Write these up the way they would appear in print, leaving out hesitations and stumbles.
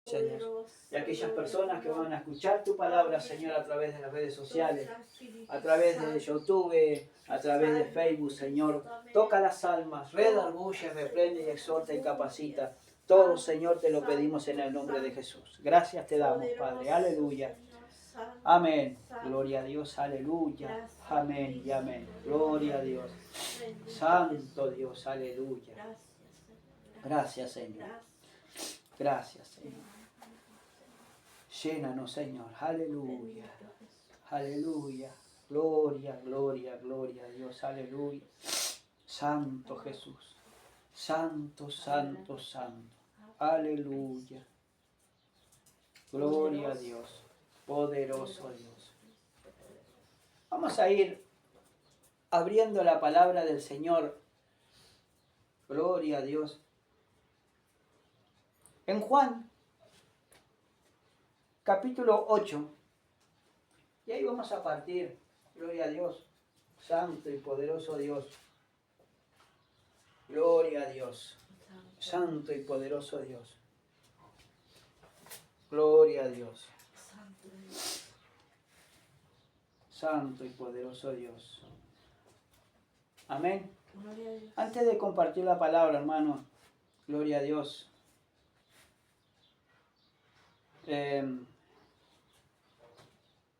Señor, y aquellas personas que van a escuchar tu palabra, Señor, a través de las redes sociales, a través de YouTube, a través de Facebook, Señor, toca las almas, redarguye, reprende y exhorta y capacita. Todo, Señor, te lo pedimos en el nombre de Jesús. Gracias te damos, Padre. Aleluya. Amén. Gloria a Dios. Aleluya. Amén y amén. Gloria a Dios. Santo Dios. Aleluya. Gracias, Señor. Gracias, Señor. Llénanos, Señor. Aleluya. Aleluya. Gloria, gloria, gloria a Dios. Aleluya. Santo Jesús. Santo, santo, santo. Aleluya. Gloria a Dios. Poderoso Dios. Vamos a ir abriendo la palabra del Señor. Gloria a Dios. En Juan, capítulo 8. Y ahí vamos a partir. Gloria a Dios. Santo y poderoso Dios. Gloria a Dios. Santo y poderoso Dios. Gloria a Dios. Santo y poderoso Dios. Amén. Antes de compartir la palabra, hermano, gloria a Dios.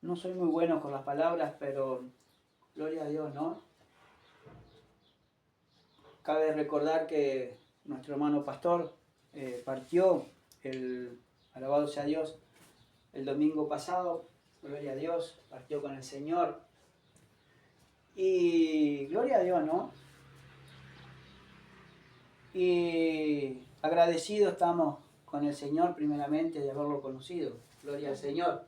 No soy muy bueno con las palabras, pero gloria a Dios, ¿no? Cabe recordar que nuestro hermano pastor partió, alabado sea Dios, el domingo pasado, gloria a Dios, partió con el Señor. Y gloria a Dios, ¿no? Y agradecidos estamos con el Señor primeramente de haberlo conocido. Gloria al Señor.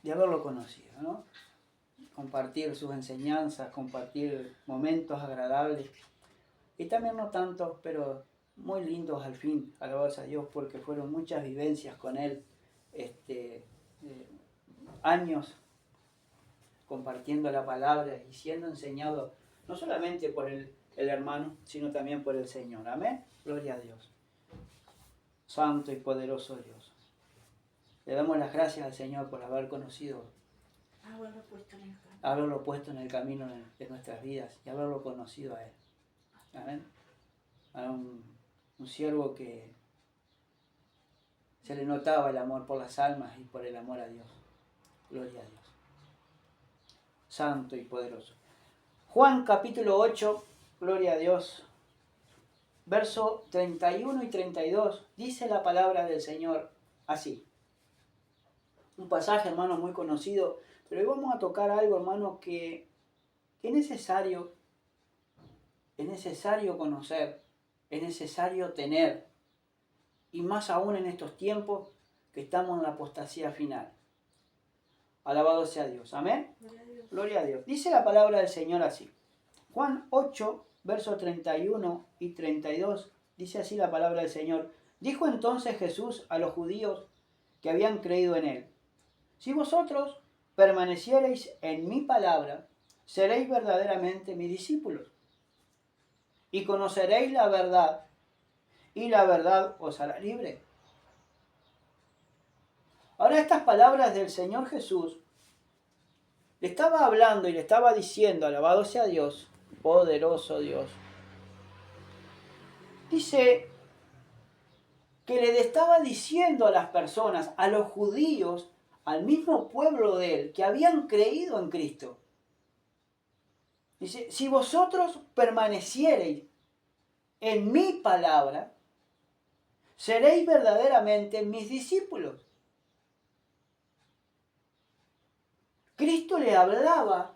De haberlo conocido, ¿no? Compartir sus enseñanzas, compartir momentos agradables y también no tantos, pero muy lindos al fin, alabados a Dios, porque fueron muchas vivencias con Él, años compartiendo la palabra y siendo enseñado no solamente por el hermano, sino también por el Señor. Amén. Gloria a Dios. Santo y poderoso Dios. Le damos las gracias al Señor por haber conocido, haberlo puesto en el camino de nuestras vidas y haberlo conocido a Él. Amén. A un siervo que se le notaba el amor por las almas y por el amor a Dios. Gloria a Dios. Santo y poderoso. Juan capítulo 8, gloria a Dios. Verso 31 y 32, dice la palabra del Señor así. Un pasaje, hermano, muy conocido, pero hoy vamos a tocar algo, hermano, que es necesario conocer, es necesario tener, y más aún en estos tiempos que estamos en la apostasía final. Alabado sea Dios. Amén. Gloria a Dios. Dice la palabra del Señor así. Juan 8, versos 31 y 32, dice así la palabra del Señor. Dijo entonces Jesús a los judíos que habían creído en Él: si vosotros permaneciereis en mi palabra, seréis verdaderamente mis discípulos, y conoceréis la verdad, y la verdad os hará libre. Ahora, estas palabras del Señor Jesús le estaba hablando y le estaba diciendo, alabado sea Dios, poderoso Dios. Dice que le estaba diciendo a las personas, a los judíos, al mismo pueblo de él, que habían creído en Cristo. Dice, si vosotros permaneciereis en mi palabra, seréis verdaderamente mis discípulos. Cristo le hablaba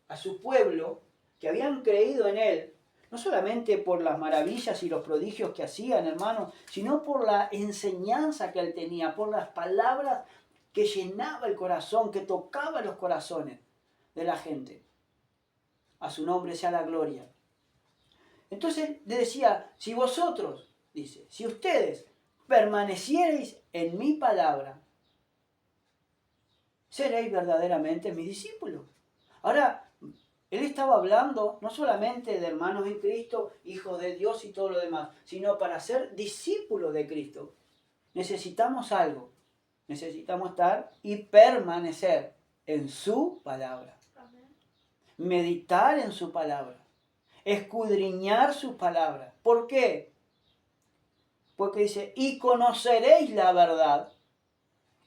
a su pueblo que habían creído en él, no solamente por las maravillas y los prodigios que hacían, hermanos, sino por la enseñanza que él tenía, por las palabras que llenaba el corazón, que tocaba los corazones de la gente. A su nombre sea la gloria. Entonces le decía, si vosotros, dice, si ustedes permaneciereis en mi palabra, seréis verdaderamente mis discípulos. Ahora, Él estaba hablando no solamente de hermanos en Cristo, hijos de Dios y todo lo demás, sino para ser discípulos de Cristo. Necesitamos algo. Necesitamos estar y permanecer en su palabra. Amén. Meditar en su palabra. Escudriñar su palabra. ¿Por qué? Porque dice, y conoceréis la verdad,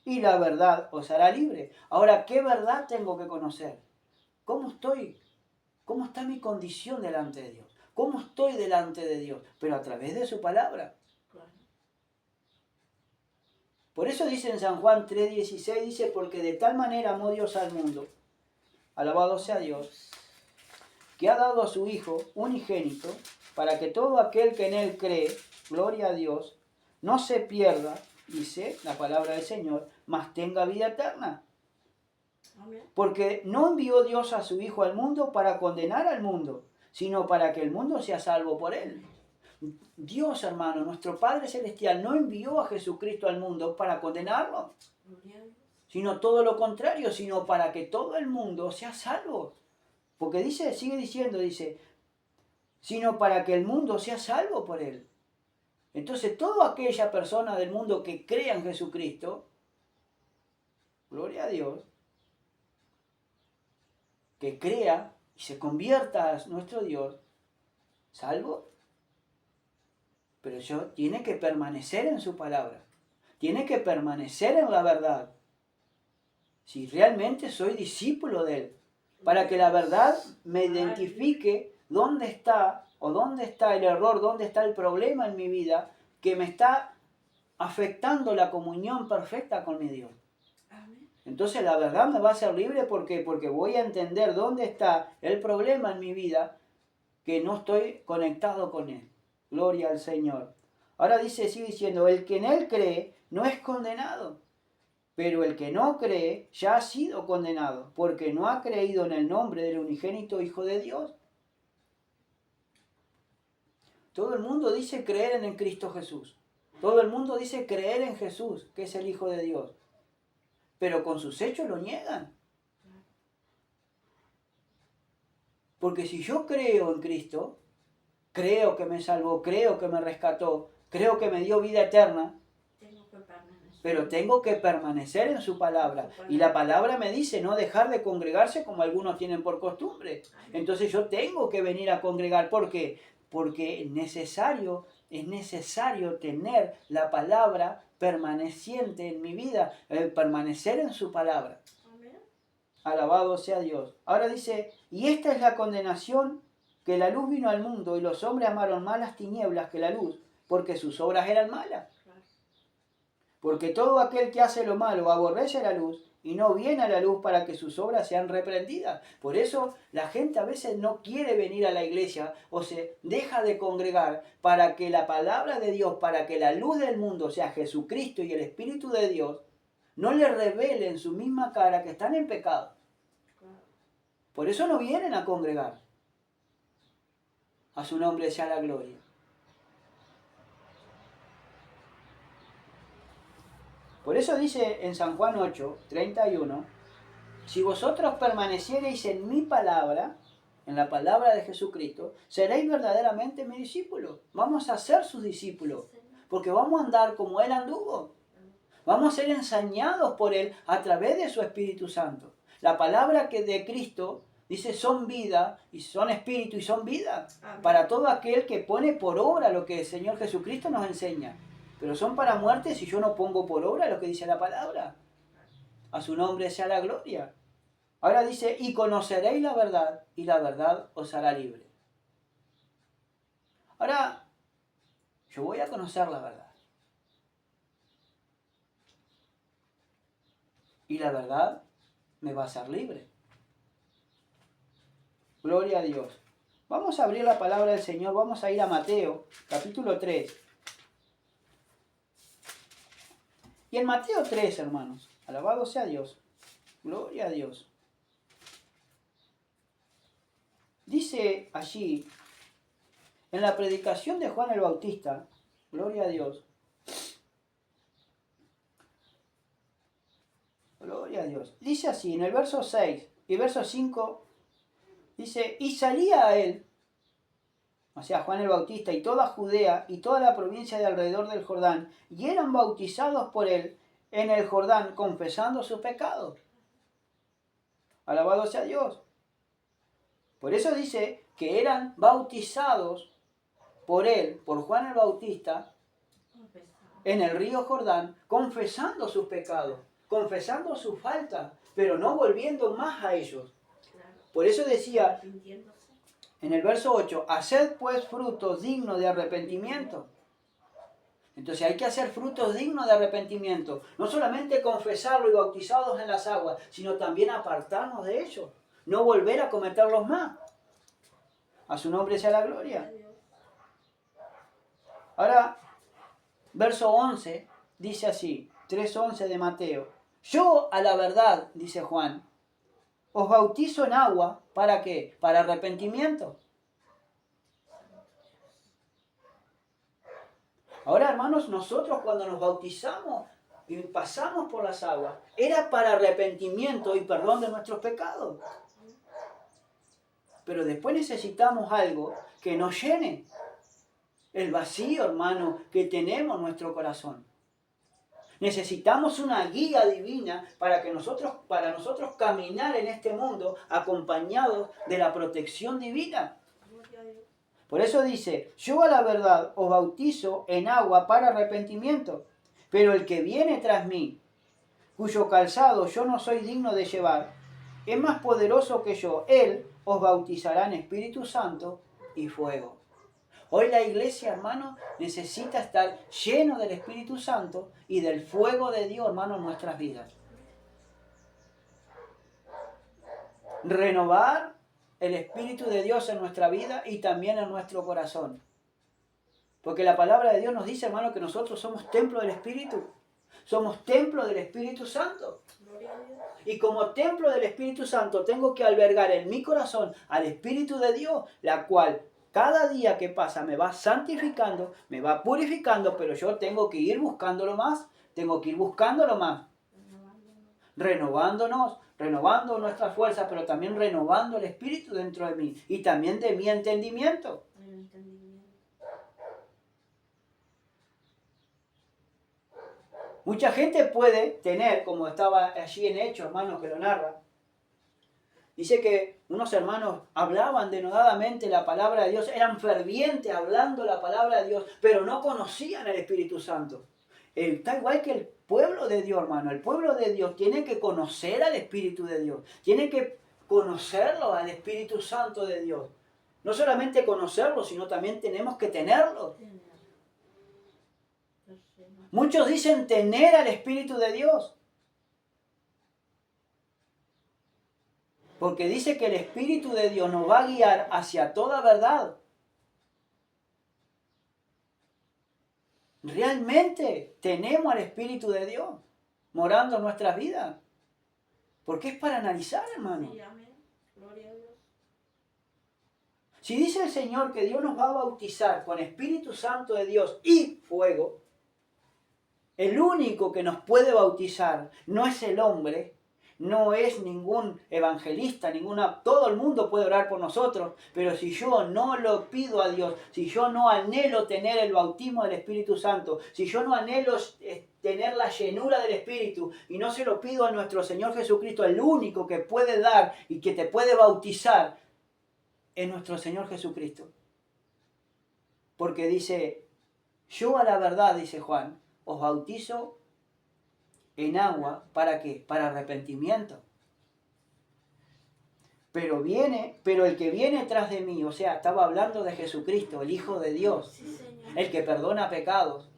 y la verdad os hará libre. Ahora, ¿qué verdad tengo que conocer? ¿Cómo estoy? ¿Cómo está mi condición delante de Dios? ¿Cómo estoy delante de Dios? Pero a través de su palabra. Por eso dice en San Juan 3:16, dice, porque de tal manera amó Dios al mundo, alabado sea Dios, que ha dado a su Hijo unigénito, para que todo aquel que en Él cree, gloria a Dios, no se pierda, dice la palabra del Señor, mas tenga vida eterna. Porque no envió Dios a su Hijo al mundo para condenar al mundo, sino para que el mundo sea salvo por Él. Dios, hermano, nuestro Padre Celestial, no envió a Jesucristo al mundo para condenarlo, sino todo lo contrario, sino para que todo el mundo sea salvo. Porque dice, sigue diciendo, dice, sino para que el mundo sea salvo por Él. Entonces, toda aquella persona del mundo que crea en Jesucristo, gloria a Dios, que crea y se convierta a nuestro Dios, salvo, pero eso tiene que permanecer en su palabra, tiene que permanecer en la verdad, si realmente soy discípulo de Él, para que la verdad me identifique dónde está el error, dónde está el problema en mi vida que me está afectando la comunión perfecta con mi Dios. Entonces la verdad me va a hacer libre porque voy a entender dónde está el problema en mi vida que no estoy conectado con Él. Gloria al Señor. Ahora sigue diciendo, el que en Él cree no es condenado, pero el que no cree ya ha sido condenado, porque no ha creído en el nombre del unigénito Hijo de Dios. Todo el mundo dice creer en Cristo Jesús. Todo el mundo dice creer en Jesús, que es el Hijo de Dios. Pero con sus hechos lo niegan. Porque si yo creo en Cristo, creo que me salvó, creo que me rescató, creo que me dio vida eterna, pero tengo que permanecer en su palabra. Y la palabra me dice no dejar de congregarse como algunos tienen por costumbre. Entonces yo tengo que venir a congregar. ¿Por qué? Porque es necesario tener la palabra permaneciente en mi vida, permanecer en su palabra. Amén. Alabado sea Dios. Ahora dice, y esta es la condenación, que la luz vino al mundo y los hombres amaron más las tinieblas que la luz, porque sus obras eran malas. Porque todo aquel que hace lo malo aborrece la luz y no viene a la luz para que sus obras sean reprendidas. Por eso la gente a veces no quiere venir a la iglesia o se deja de congregar para que la palabra de Dios, para que la luz del mundo, o sea, Jesucristo y el Espíritu de Dios, no le revele en su misma cara que están en pecado. Por eso no vienen a congregar. A su nombre sea la gloria. Por eso dice en San Juan 8:31, si vosotros permaneciereis en mi palabra, en la palabra de Jesucristo, seréis verdaderamente mis discípulos. Vamos a ser sus discípulos, porque vamos a andar como Él anduvo. Vamos a ser enseñados por Él a través de su Espíritu Santo. La palabra que de Cristo dice son vida, y son espíritu y son vida. Amén. Para todo aquel que pone por obra lo que el Señor Jesucristo nos enseña. Pero son para muerte si yo no pongo por obra lo que dice la palabra. A su nombre sea la gloria. Ahora dice, y conoceréis la verdad, y la verdad os hará libre. Ahora, yo voy a conocer la verdad. Y la verdad me va a hacer libre. Gloria a Dios. Vamos a abrir la palabra del Señor, vamos a ir a Mateo, capítulo 3. Y en Mateo 3, hermanos, alabado sea Dios, gloria a Dios. Dice allí, en la predicación de Juan el Bautista, gloria a Dios, gloria a Dios. Dice así, en el verso 6 y verso 5, Dice, y salía a él, o sea, Juan el Bautista, y toda Judea y toda la provincia de alrededor del Jordán, y eran bautizados por él en el Jordán, confesando sus pecados. Alabado sea Dios. Por eso dice que eran bautizados por él, por Juan el Bautista, en el río Jordán, confesando sus pecados, confesando sus faltas, pero no volviendo más a ellos. Por eso decía en el verso 8, haced pues frutos dignos de arrepentimiento. Entonces hay que hacer frutos dignos de arrepentimiento. No solamente confesarlo y bautizados en las aguas, sino también apartarnos de ellos. No volver a cometerlos más. A su nombre sea la gloria. Ahora, verso 11 dice así, 3:11 de Mateo. Yo a la verdad, dice Juan, os bautizo en agua, ¿para qué? Para arrepentimiento. Ahora, hermanos, nosotros cuando nos bautizamos y pasamos por las aguas, era para arrepentimiento y perdón de nuestros pecados. Pero después necesitamos algo que nos llene el vacío, hermano, que tenemos en nuestro corazón. Necesitamos una guía divina para nosotros caminar en este mundo acompañados de la protección divina. Por eso dice, yo a la verdad os bautizo en agua para arrepentimiento, pero el que viene tras mí, cuyo calzado yo no soy digno de llevar, es más poderoso que yo. Él os bautizará en Espíritu Santo y fuego. Hoy la iglesia, hermano, necesita estar lleno del Espíritu Santo y del fuego de Dios, hermano, en nuestras vidas. Renovar el Espíritu de Dios en nuestra vida y también en nuestro corazón. Porque la palabra de Dios nos dice, hermano, que nosotros somos templo del Espíritu. Somos templo del Espíritu Santo. Y como templo del Espíritu Santo tengo que albergar en mi corazón al Espíritu de Dios, la cual cada día que pasa me va santificando, me va purificando, pero yo tengo que ir buscándolo más, renovándonos, renovando nuestra fuerza, pero también renovando el Espíritu dentro de mí y también de mi entendimiento. Mucha gente puede tener, como estaba allí en Hechos, hermano, que lo narra, dice que unos hermanos hablaban denodadamente la palabra de Dios, eran fervientes hablando la palabra de Dios, pero no conocían el Espíritu Santo. Está igual que el pueblo de Dios, hermano. El pueblo de Dios tiene que conocer al Espíritu de Dios, tiene que conocerlo al Espíritu Santo de Dios. No solamente conocerlo, sino también tenemos que tenerlo. Muchos dicen tener al Espíritu de Dios. Porque dice que el Espíritu de Dios nos va a guiar hacia toda verdad. ¿Realmente tenemos al Espíritu de Dios morando en nuestras vidas? Porque es para analizar, hermano. Sí, amén. Gloria a Dios. Si dice el Señor que Dios nos va a bautizar con Espíritu Santo de Dios y fuego, el único que nos puede bautizar no es el hombre, no es ningún evangelista, todo el mundo puede orar por nosotros, pero si yo no lo pido a Dios, si yo no anhelo tener el bautismo del Espíritu Santo, si yo no anhelo tener la llenura del Espíritu y no se lo pido a nuestro Señor Jesucristo, el único que puede dar y que te puede bautizar es nuestro Señor Jesucristo. Porque dice, yo a la verdad, dice Juan, os bautizo en agua, ¿para qué? Para arrepentimiento. Pero el que viene tras de mí, o sea, estaba hablando de Jesucristo, el Hijo de Dios, Sí, Señor. el que perdona pecados,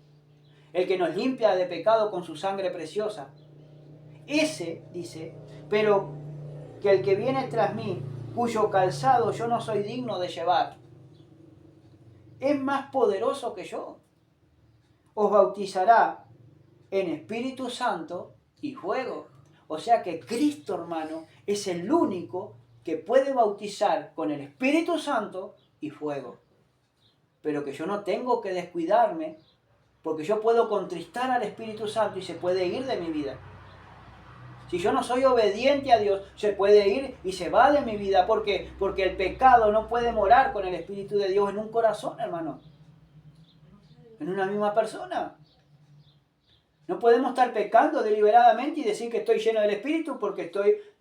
el que nos limpia de pecado con su sangre preciosa. Ese, dice, pero que el que viene tras mí, cuyo calzado yo no soy digno de llevar, es más poderoso que yo. Os bautizará en Espíritu Santo y fuego. O sea que Cristo, hermano, es el único que puede bautizar con el Espíritu Santo y fuego. Pero que yo no tengo que descuidarme, porque yo puedo contristar al Espíritu Santo y se puede ir de mi vida. Si yo no soy obediente a Dios, se puede ir y se va de mi vida. ¿Por qué? Porque el pecado no puede morar con el Espíritu de Dios en un corazón, hermano. En una misma persona. No podemos estar pecando deliberadamente y decir que estoy lleno del Espíritu porque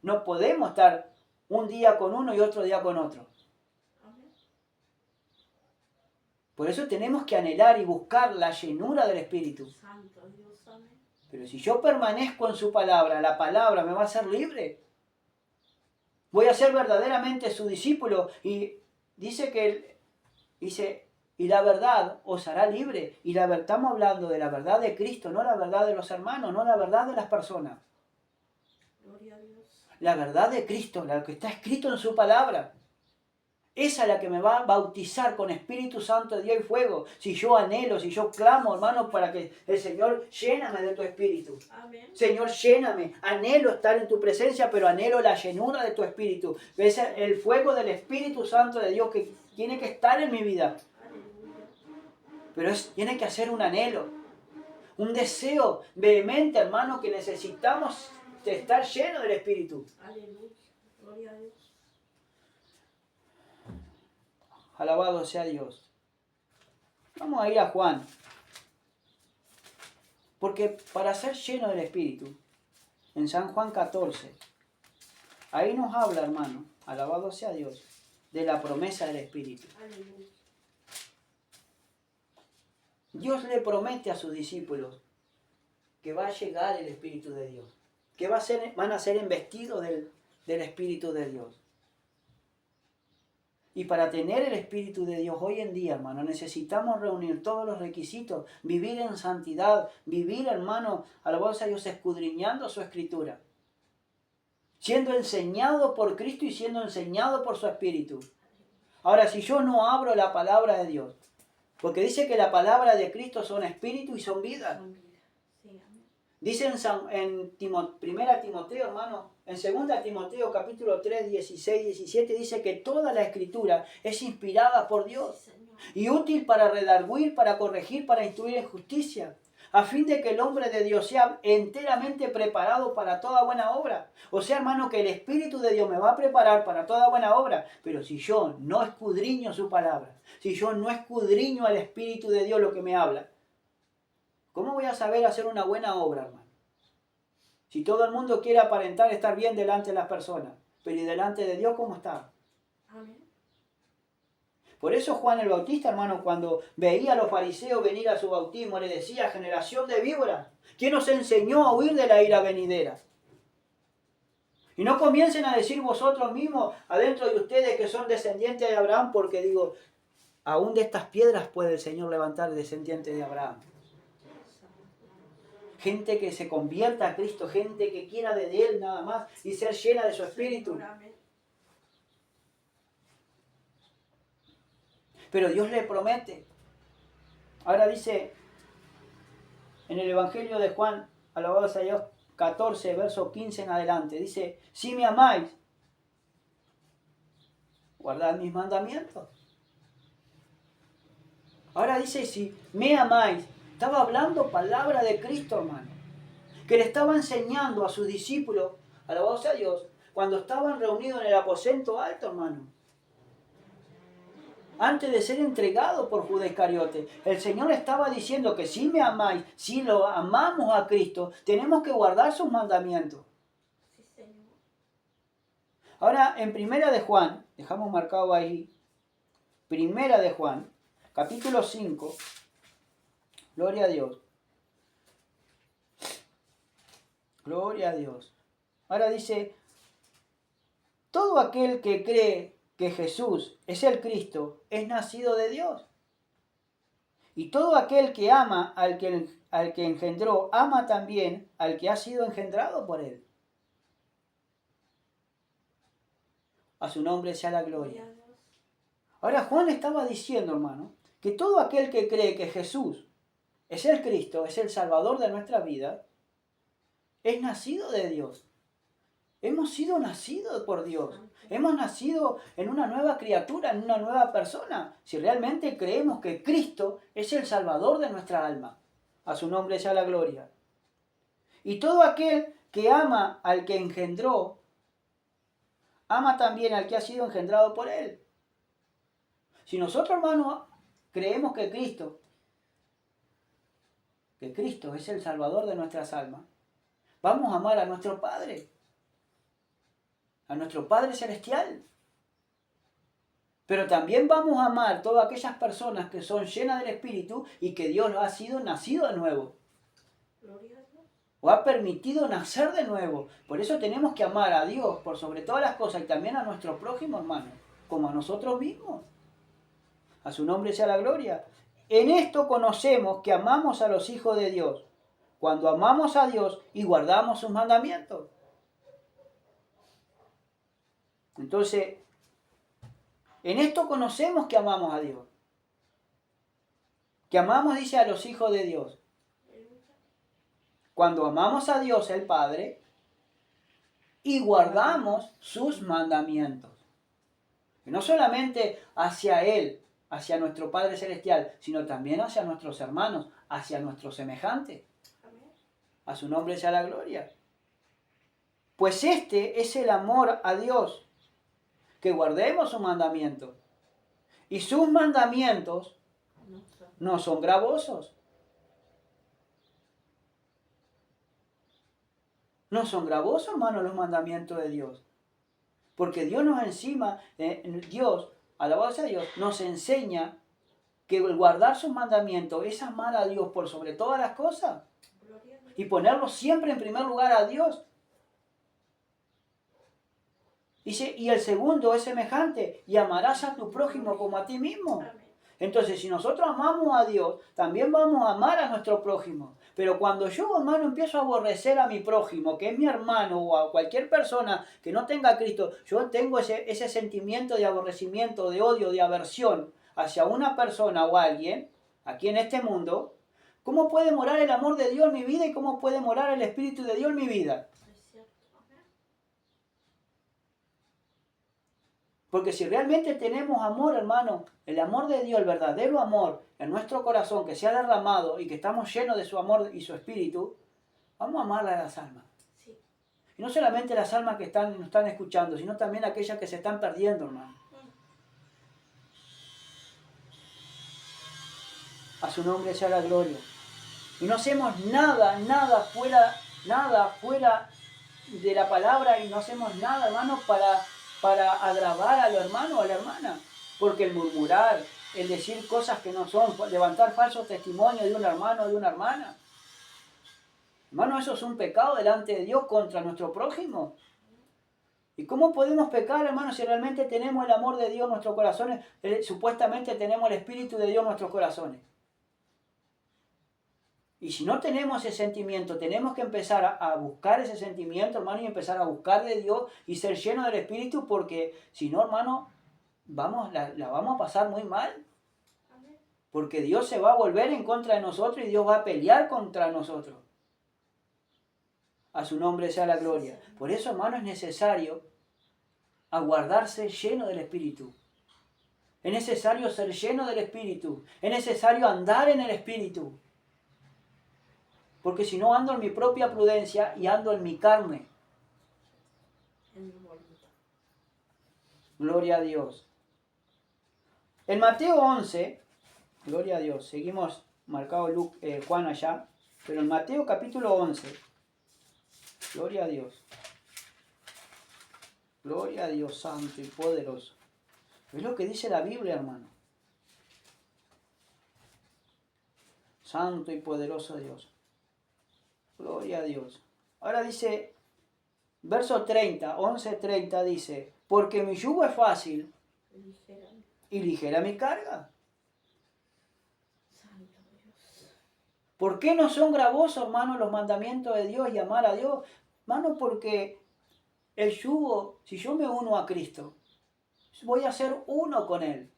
no podemos estar un día con uno y otro día con otro. Por eso tenemos que anhelar y buscar la llenura del Espíritu. Pero si yo permanezco en su palabra, la palabra me va a hacer libre. Voy a ser verdaderamente su discípulo. Y dice y la verdad os hará libre. Y estamos hablando de la verdad de Cristo, no la verdad de los hermanos, no la verdad de las personas. Gloria a Dios. La verdad de Cristo, la que está escrito en su palabra. Esa es la que me va a bautizar con Espíritu Santo de Dios y fuego. Si yo anhelo, si yo clamo, hermano, para que el Señor lléname de tu Espíritu. Amén. Señor, lléname. Anhelo estar en tu presencia, pero anhelo la llenura de tu Espíritu. Es el fuego del Espíritu Santo de Dios que tiene que estar en mi vida. Pero tiene que hacer un anhelo, un deseo vehemente, hermano, que necesitamos de estar lleno del Espíritu. Aleluya. Gloria a Dios. Alabado sea Dios. Vamos a ir a Juan. Porque para ser lleno del Espíritu, en San Juan 14, ahí nos habla, hermano, alabado sea Dios, de la promesa del Espíritu. Aleluya. Dios le promete a sus discípulos que va a llegar el Espíritu de Dios, que van a ser investidos del Espíritu de Dios. Y para tener el Espíritu de Dios hoy en día, hermano, necesitamos reunir todos los requisitos, vivir en santidad, vivir, hermano, alabado sea Dios, escudriñando su Escritura, siendo enseñado por Cristo y siendo enseñado por su Espíritu. Ahora, si yo no abro la palabra de Dios, porque dice que la palabra de Cristo son espíritu y son vida. Dice en 1 Timoteo, hermano, en 2 Timoteo capítulo 3, 16, 17, dice que toda la Escritura es inspirada por Dios y útil para redarguir, para corregir, para instruir en justicia, a fin de que el hombre de Dios sea enteramente preparado para toda buena obra. O sea, hermano, que el Espíritu de Dios me va a preparar para toda buena obra, pero si yo no escudriño su palabra, si yo no escudriño al Espíritu de Dios lo que me habla, ¿cómo voy a saber hacer una buena obra, hermano? Si todo el mundo quiere aparentar estar bien delante de las personas, pero ¿y delante de Dios cómo está? Amén. Por eso Juan el Bautista, hermano, cuando veía a los fariseos venir a su bautismo, le decía: generación de víboras, ¿quién os enseñó a huir de la ira venidera? Y no comiencen a decir vosotros mismos adentro de ustedes que son descendientes de Abraham, porque digo, aún de estas piedras puede el Señor levantar descendientes de Abraham. Gente que se convierta a Cristo, gente que quiera de Él nada más y ser llena de su Espíritu. Pero Dios le promete. Ahora dice en el Evangelio de Juan, alabado sea Dios, 14, verso 15 en adelante, dice: si me amáis, guardad mis mandamientos. Ahora dice: si me amáis. Estaba hablando palabra de Cristo, hermano, que le estaba enseñando a sus discípulos, alabado sea Dios, cuando estaban reunidos en el aposento alto, hermano. Antes de ser entregado por Judas Iscariote, el Señor estaba diciendo que si me amáis, si lo amamos a Cristo, tenemos que guardar sus mandamientos. Sí, Señor. Ahora, en Primera de Juan, dejamos marcado ahí, Primera de Juan, capítulo 5, gloria a Dios. Gloria a Dios. Ahora dice: todo aquel que cree que Jesús es el Cristo es nacido de Dios. Y todo aquel que ama al que engendró, ama también al que ha sido engendrado por él. A su nombre sea la gloria. Ahora Juan estaba diciendo, hermano, que todo aquel que cree que Jesús es el Cristo, es el Salvador de nuestra vida, es nacido de Dios. Hemos sido nacidos por Dios. Hemos nacido en una nueva criatura, en una nueva persona. Si realmente creemos que Cristo es el Salvador de nuestra alma. A su nombre sea la gloria. Y todo aquel que ama al que engendró, ama también al que ha sido engendrado por él. Si nosotros, hermanos, creemos que Cristo es el Salvador de nuestras almas, vamos a amar a nuestro Padre Celestial. Pero también vamos a amar a todas aquellas personas que son llenas del Espíritu y que Dios ha sido nacido de nuevo. Gloria a Dios. O ha permitido nacer de nuevo. Por eso tenemos que amar a Dios por sobre todas las cosas y también a nuestro prójimo, hermano, como a nosotros mismos. A su nombre sea la gloria. En esto conocemos que amamos a los hijos de Dios, cuando amamos a Dios y guardamos sus mandamientos. Entonces, en esto conocemos que amamos a Dios. Que amamos, dice, a los hijos de Dios. Cuando amamos a Dios el Padre y guardamos sus mandamientos. Y no solamente hacia Él, hacia nuestro Padre Celestial, sino también hacia nuestros hermanos, hacia nuestros semejantes. A su nombre sea la gloria. Pues este es el amor a Dios, que guardemos sus mandamientos. Y sus mandamientos no son gravosos. No son gravosos, hermanos, los mandamientos de Dios. Porque Dios nos encima, alabado sea Dios, nos enseña que el guardar sus mandamientos es amar a Dios por sobre todas las cosas. Y ponerlo siempre en primer lugar a Dios. Dice, y el segundo es semejante, y amarás a tu prójimo como a ti mismo. Entonces, si nosotros amamos a Dios, también vamos a amar a nuestro prójimo. Pero cuando yo, hermano, empiezo a aborrecer a mi prójimo, que es mi hermano, o a cualquier persona que no tenga a Cristo, yo tengo ese sentimiento de aborrecimiento, de odio, de aversión hacia una persona o alguien, aquí en este mundo, ¿cómo puede morar el amor de Dios en mi vida y cómo puede morar el Espíritu de Dios en mi vida? Porque si realmente tenemos amor, hermano, el amor de Dios, el verdadero amor en nuestro corazón que se ha derramado y que estamos llenos de su amor y su espíritu, vamos a amar a las almas. Sí. Y no solamente las almas que nos están escuchando, sino también aquellas que se están perdiendo, hermano. A su nombre sea la gloria. Y no hacemos nada fuera de la palabra y no hacemos nada, hermano, para agravar al hermano o a la hermana. Porque el murmurar, el decir cosas que no son, levantar falsos testimonios de un hermano o de una hermana, hermano, eso es un pecado delante de Dios contra nuestro prójimo. ¿Y cómo podemos pecar, hermano, si realmente tenemos el amor de Dios en nuestros corazones? Supuestamente tenemos el Espíritu de Dios en nuestros corazones. Y si no tenemos ese sentimiento, tenemos que empezar a buscar ese sentimiento, hermano, y empezar a buscar de Dios y ser llenos del Espíritu, porque si no, hermano, la vamos a pasar muy mal. Porque Dios se va a volver en contra de nosotros y Dios va a pelear contra nosotros. A su nombre sea la gloria. Por eso, hermano, es necesario aguardarse lleno del Espíritu. Es necesario ser lleno del Espíritu. Es necesario andar en el Espíritu. Porque si no, ando en mi propia prudencia y ando en mi carne. Gloria a Dios. En Mateo 11, gloria a Dios, seguimos marcado Juan allá, pero en Mateo capítulo 11, gloria a Dios. Gloria a Dios santo y poderoso. Es lo que dice la Biblia, hermano. Santo y poderoso Dios. Gloria a Dios. Ahora dice, verso 30, 11:30 dice, porque mi yugo es fácil y ligera mi carga. Santo Dios. ¿Por qué no son gravosos, hermano, los mandamientos de Dios y amar a Dios? Hermano, porque el yugo, si yo me uno a Cristo, voy a ser uno con Él.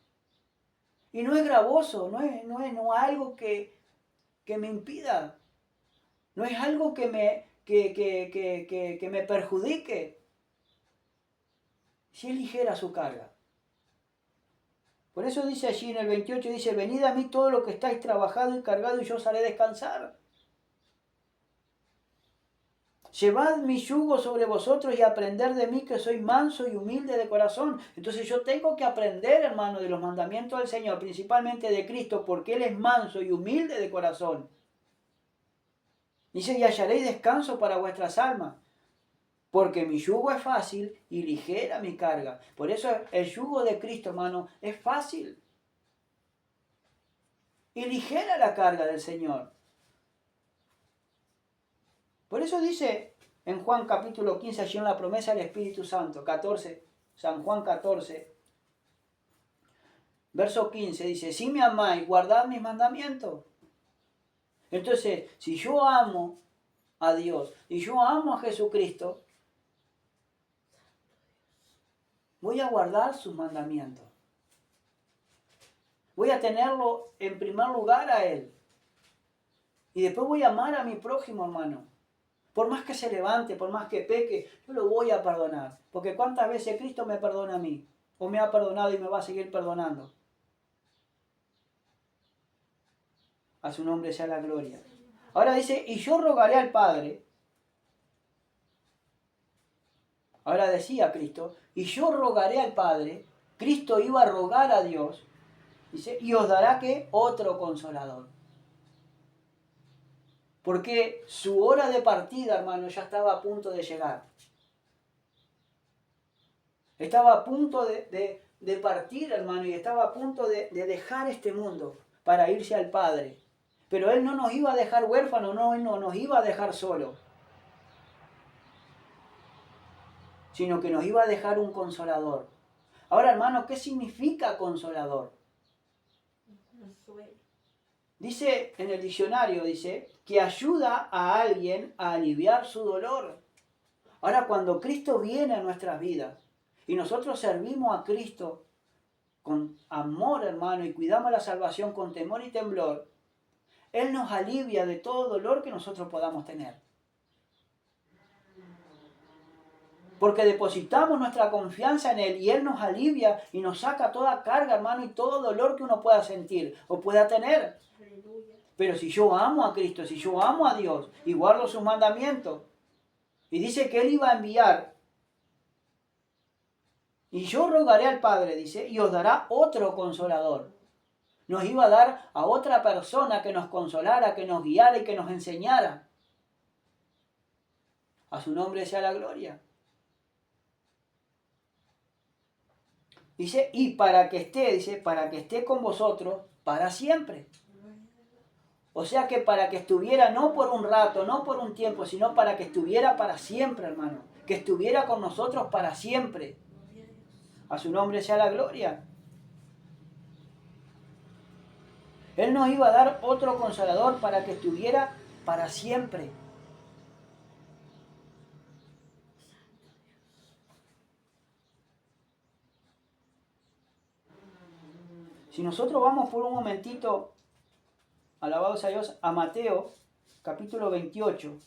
Y no es gravoso, no es algo que me impida. No es algo que me perjudique. Si es ligera su carga. Por eso dice allí en el 28, dice, venid a mí todos los que estáis trabajados y cargados y yo os haré descansar. llevad mi yugo sobre vosotros y aprender de mí, que soy manso y humilde de corazón. Entonces yo tengo que aprender, hermano, de los mandamientos del Señor, principalmente de Cristo, porque Él es manso y humilde de corazón. Dice, y hallaréis descanso para vuestras almas, porque mi yugo es fácil y ligera mi carga. Por eso el yugo de Cristo, hermano, es fácil y ligera la carga del Señor. Por eso dice en Juan capítulo 15, allí en la promesa del Espíritu Santo, 14, San Juan 14, verso 15, dice, si me amáis, guardad mis mandamientos. Entonces, si yo amo a Dios y yo amo a Jesucristo, voy a guardar sus mandamientos. Voy a tenerlo en primer lugar a Él. Y después voy a amar a mi prójimo, hermano. Por más que se levante, por más que peque, yo lo voy a perdonar. Porque ¿cuántas veces Cristo me perdona a mí? O me ha perdonado y me va a seguir perdonando. A su nombre sea la gloria. Ahora dice, y yo rogaré al Padre. Ahora decía Cristo, y yo rogaré al Padre. Cristo iba a rogar a Dios. Dice, y os dará ¿qué? Otro consolador. Porque su hora de partida, hermano, ya estaba a punto de llegar. Estaba a punto de partir, hermano, y estaba a punto de dejar este mundo para irse al Padre. Pero Él no nos iba a dejar huérfanos, no, Él no nos iba a dejar solos. Sino que nos iba a dejar un consolador. Ahora, hermano, ¿qué significa consolador? Dice en el diccionario, dice, que ayuda a alguien a aliviar su dolor. Ahora, cuando Cristo viene a nuestras vidas y nosotros servimos a Cristo con amor, hermano, y cuidamos la salvación con temor y temblor, Él nos alivia de todo dolor que nosotros podamos tener. Porque depositamos nuestra confianza en Él y Él nos alivia y nos saca toda carga, hermano, y todo dolor que uno pueda sentir o pueda tener. Aleluya. Pero si yo amo a Cristo, si yo amo a Dios y guardo sus mandamientos, y dice que Él iba a enviar, y yo rogaré al Padre, dice, y os dará otro consolador. Nos iba a dar a otra persona que nos consolara, que nos guiara y que nos enseñara. A su nombre sea la gloria. Dice, y para que esté, dice, para que esté con vosotros para siempre. O sea que para que estuviera no por un rato, no por un tiempo, sino para que estuviera para siempre, hermano. Que estuviera con nosotros para siempre. A su nombre sea la gloria. Él nos iba a dar otro consolador para que estuviera para siempre. Si nosotros vamos por un momentito, alabado sea Dios, a Mateo, capítulo 28.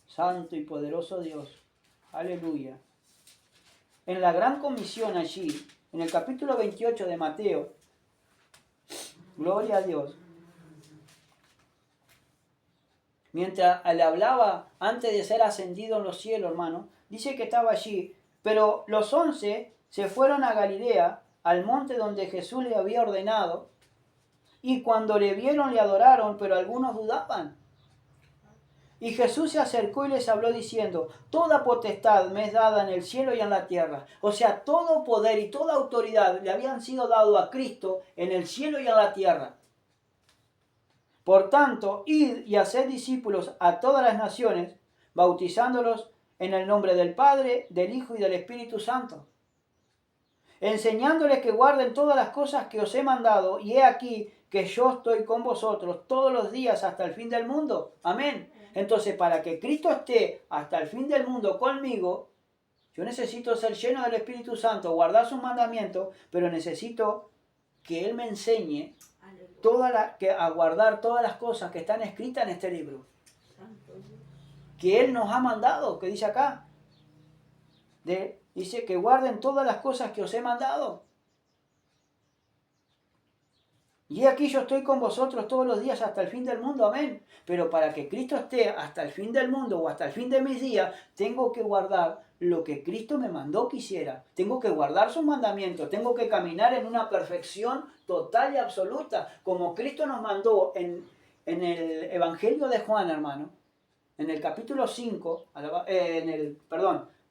Santo y poderoso Dios. Aleluya. En la gran comisión allí, en el capítulo 28 de Mateo, gloria a Dios. Mientras le hablaba antes de ser ascendido en los cielos, hermano, dice que estaba allí. Pero los 11 se fueron a Galilea, al monte donde Jesús le había ordenado, y cuando le vieron le adoraron, pero algunos dudaban. Y Jesús se acercó y les habló diciendo, toda potestad me es dada en el cielo y en la tierra. O sea, todo poder y toda autoridad le habían sido dado a Cristo en el cielo y en la tierra. Por tanto, id y haced discípulos a todas las naciones, bautizándolos en el nombre del Padre, del Hijo y del Espíritu Santo, enseñándoles que guarden todas las cosas que os he mandado, y he aquí que yo estoy con vosotros todos los días hasta el fin del mundo. Amén. Entonces, para que Cristo esté hasta el fin del mundo conmigo, yo necesito ser lleno del Espíritu Santo, guardar sus mandamientos, pero necesito que Él me enseñe a guardar todas las cosas que están escritas en este libro. Que Él nos ha mandado, que dice acá. Dice que guarden todas las cosas que os he mandado. Y aquí yo estoy con vosotros todos los días hasta el fin del mundo, amén. Pero para que Cristo esté hasta el fin del mundo o hasta el fin de mis días, tengo que guardar lo que Cristo me mandó que hiciera. Tengo que guardar sus mandamientos, tengo que caminar en una perfección total y absoluta, como Cristo nos mandó en el Evangelio de Juan, hermano. En el capítulo 5,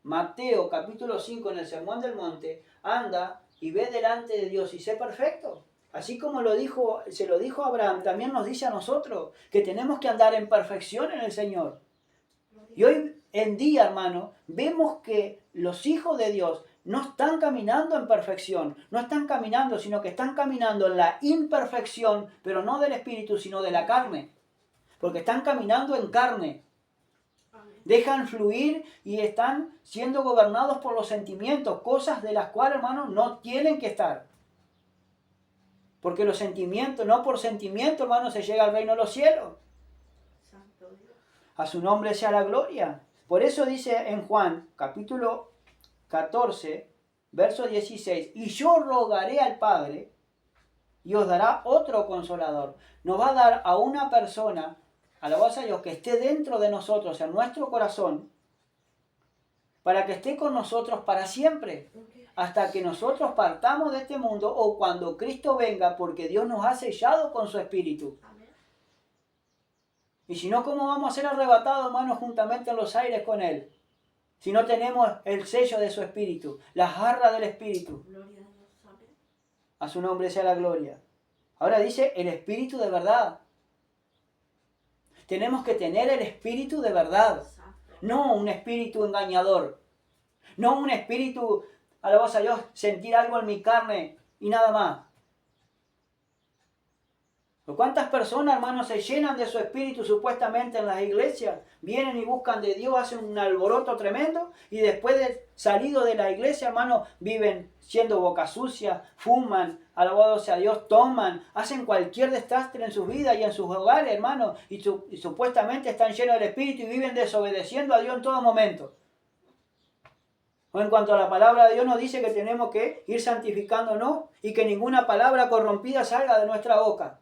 Mateo capítulo 5, en el Sermón del Monte, anda y ve delante de Dios y sé perfecto. Así como se lo dijo a Abraham, también nos dice a nosotros que tenemos que andar en perfección en el Señor. Y hoy en día, hermano, vemos que los hijos de Dios no están caminando en perfección, no están caminando, sino que están caminando en la imperfección, pero no del espíritu, sino de la carne. Porque están caminando en carne. Dejan fluir y están siendo gobernados por los sentimientos, cosas de las cuales, hermano, no tienen que estar. Porque los sentimientos, no por sentimiento, hermano, se llega al reino de los cielos. Santo Dios. A su nombre sea la gloria. Por eso dice en Juan, capítulo 14, verso 16, y yo rogaré al Padre y os dará otro consolador. Nos va a dar a una persona, alabados a Dios, que esté dentro de nosotros, en nuestro corazón, para que esté con nosotros para siempre, hasta que nosotros partamos de este mundo o cuando Cristo venga, porque Dios nos ha sellado con su Espíritu. Amén. Y si no, ¿cómo vamos a ser arrebatados, hermanos, juntamente en los aires con Él? Si no tenemos el sello de su Espíritu, las garras del Espíritu. Gloria a Dios. Amén. A su nombre sea la gloria. Ahora dice el Espíritu de verdad. Tenemos que tener el Espíritu de verdad. Santo. No un espíritu engañador. No un espíritu, alabados a Dios, sentir algo en mi carne y nada más. ¿Cuántas personas, hermanos, se llenan de su espíritu supuestamente en las iglesias? Vienen y buscan de Dios, hacen un alboroto tremendo y después de salido de la iglesia, hermanos, viven siendo boca sucia, fuman, alabados sea Dios, toman, hacen cualquier desastre en sus vidas y en sus hogares, hermanos, y supuestamente están llenos del espíritu y viven desobedeciendo a Dios en todo momento. O en cuanto a la palabra de Dios nos dice que tenemos que ir santificándonos y que ninguna palabra corrompida salga de nuestra boca.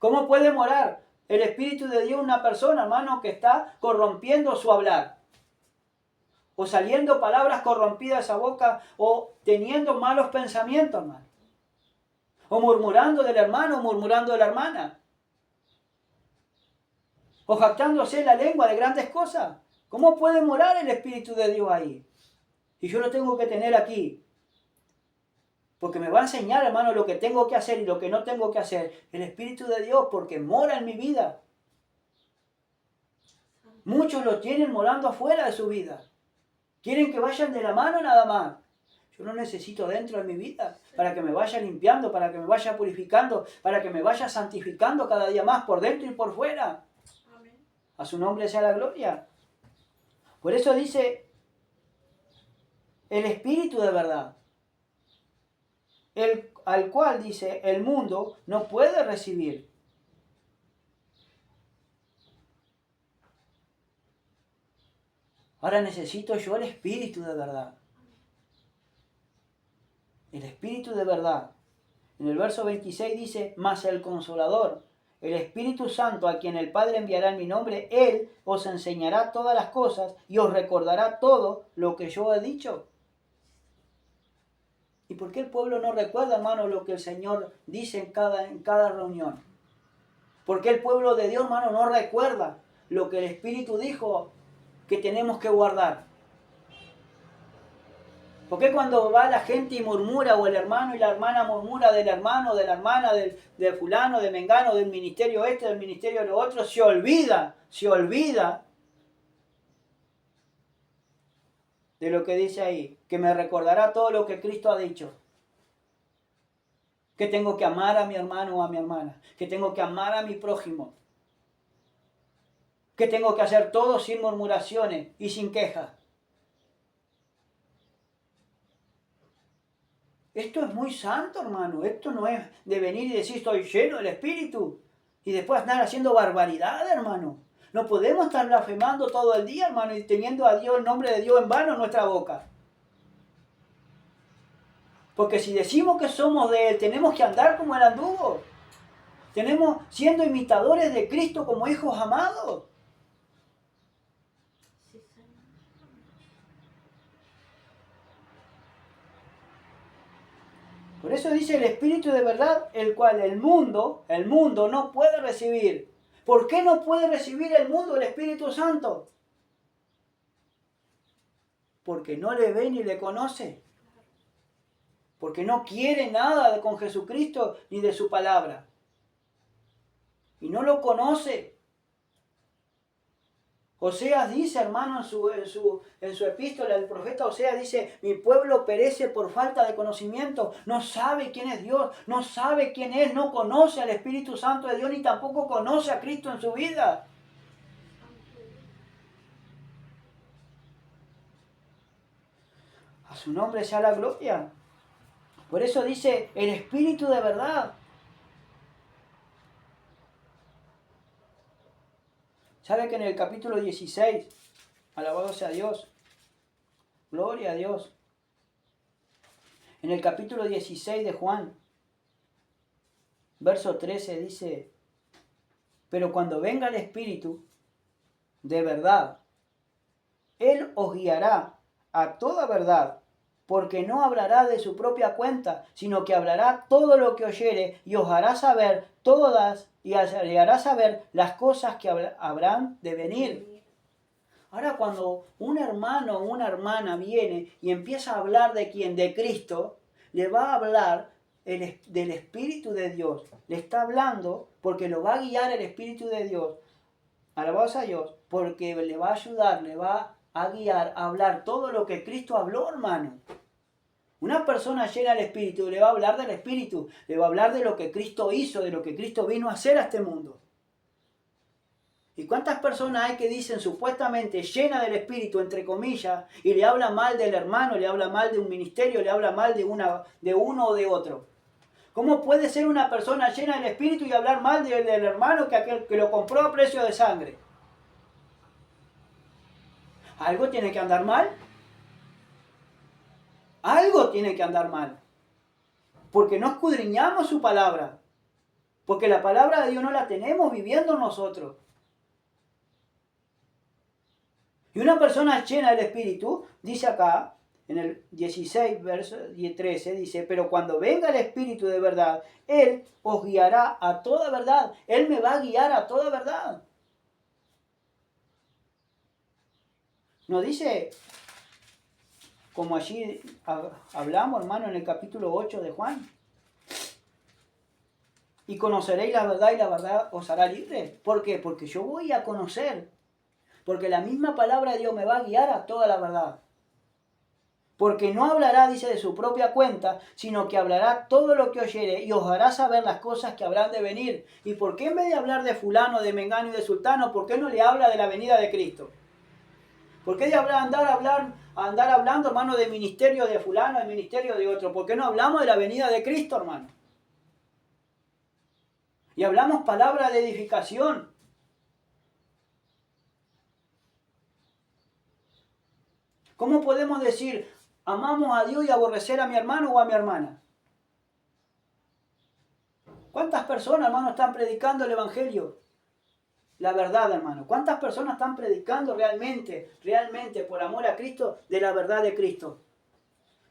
¿Cómo puede morar el Espíritu de Dios en una persona, hermano, que está corrompiendo su hablar? O saliendo palabras corrompidas de esa boca, o teniendo malos pensamientos, hermano. O murmurando del hermano, o murmurando de la hermana. O jactándose la lengua de grandes cosas. ¿Cómo puede morar el Espíritu de Dios ahí? Y yo lo tengo que tener aquí. Porque me va a enseñar, hermano, lo que tengo que hacer y lo que no tengo que hacer. El Espíritu de Dios, porque mora en mi vida. Muchos lo tienen morando afuera de su vida. Quieren que vayan de la mano nada más. Yo lo necesito dentro de mi vida para que me vaya limpiando, para que me vaya purificando, para que me vaya santificando cada día más por dentro y por fuera. Amén. A su nombre sea la gloria. Por eso dice el Espíritu de verdad. Al cual, dice, el mundo no puede recibir. Ahora necesito yo el Espíritu de verdad. El Espíritu de verdad. En el verso 26 dice, mas el Consolador, el Espíritu Santo, a quien el Padre enviará en mi nombre, Él os enseñará todas las cosas y os recordará todo lo que yo he dicho. ¿Y por qué el pueblo no recuerda, hermano, lo que el Señor dice en cada reunión? ¿Por qué el pueblo de Dios, hermano, no recuerda lo que el Espíritu dijo que tenemos que guardar? ¿Por qué cuando va la gente y murmura, o el hermano y la hermana murmura del hermano, de la hermana, de fulano, de mengano, del ministerio este, del ministerio de lo otro, se olvida de lo que dice ahí, que me recordará todo lo que Cristo ha dicho? Que tengo que amar a mi hermano o a mi hermana, que tengo que amar a mi prójimo, que tengo que hacer todo sin murmuraciones y sin quejas. Esto es muy santo, hermano. Esto no es de venir y decir estoy lleno del Espíritu y después andar haciendo barbaridad, hermano. No podemos estar blasfemando todo el día, hermano, y teniendo a Dios, el nombre de Dios en vano en nuestra boca. Porque si decimos que somos de Él, tenemos que andar como Él anduvo. Tenemos siendo imitadores de Cristo como hijos amados. Sí, Señor. Por eso dice el Espíritu de verdad, el cual el mundo no puede recibir. ¿Por qué no puede recibir el mundo el Espíritu Santo? Porque no le ve ni le conoce. Porque no quiere nada con Jesucristo ni de su palabra. Y no lo conoce. Oseas dice, hermano, en su epístola, el profeta Oseas dice, mi pueblo perece por falta de conocimiento, no sabe quién es Dios, no sabe quién es, no conoce al Espíritu Santo de Dios, ni tampoco conoce a Cristo en su vida. A su nombre sea la gloria. Por eso dice, el Espíritu de verdad. ¿Sabe que en el capítulo 16, alabado sea Dios, gloria a Dios, en el capítulo 16 de Juan, verso 13 dice, pero cuando venga el Espíritu de verdad, Él os guiará a toda verdad, porque no hablará de su propia cuenta, sino que hablará todo lo que oyere y os hará saber todas y le hará saber las cosas que habrán de venir. Ahora cuando un hermano o una hermana viene y empieza a hablar de quién, de Cristo, le va a hablar del Espíritu de Dios. Le está hablando porque lo va a guiar el Espíritu de Dios. Alabados a Dios, porque le va a ayudar, le va a guiar a hablar todo lo que Cristo habló, hermano. Una persona llena del Espíritu le va a hablar del Espíritu, le va a hablar de lo que Cristo hizo, de lo que Cristo vino a hacer a este mundo. ¿Y cuántas personas hay que dicen supuestamente llena del Espíritu, entre comillas, y le habla mal del hermano, le habla mal de un ministerio, le habla mal de uno o de otro? ¿Cómo puede ser una persona llena del Espíritu y hablar mal del hermano que aquel que lo compró a precio de sangre? ¿Algo tiene que andar mal? Algo tiene que andar mal. Porque no escudriñamos su palabra. Porque la palabra de Dios no la tenemos viviendo nosotros. Y una persona llena del Espíritu, dice acá, en el 16, verso 13, dice, pero cuando venga el Espíritu de verdad, Él os guiará a toda verdad. Él me va a guiar a toda verdad. No dice, como allí hablamos, hermano, en el capítulo 8 de Juan. Y conoceréis la verdad y la verdad os hará libre. ¿Por qué? Porque yo voy a conocer. Porque la misma palabra de Dios me va a guiar a toda la verdad. Porque no hablará, dice, de su propia cuenta, sino que hablará todo lo que oyere y os hará saber las cosas que habrán de venir. ¿Y por qué en vez de hablar de fulano, de mengano y de sultano, por qué no le habla de la venida de Cristo? ¿Por qué de andar hablando, hermano, de ministerio de fulano, de ministerio de otro? ¿Por qué no hablamos de la venida de Cristo, hermano? Y hablamos palabra de edificación. ¿Cómo podemos decir, amamos a Dios y aborrecer a mi hermano o a mi hermana? ¿Cuántas personas, hermano, están predicando el Evangelio? La verdad, hermano. ¿Cuántas personas están predicando realmente, por amor a Cristo, de la verdad de Cristo?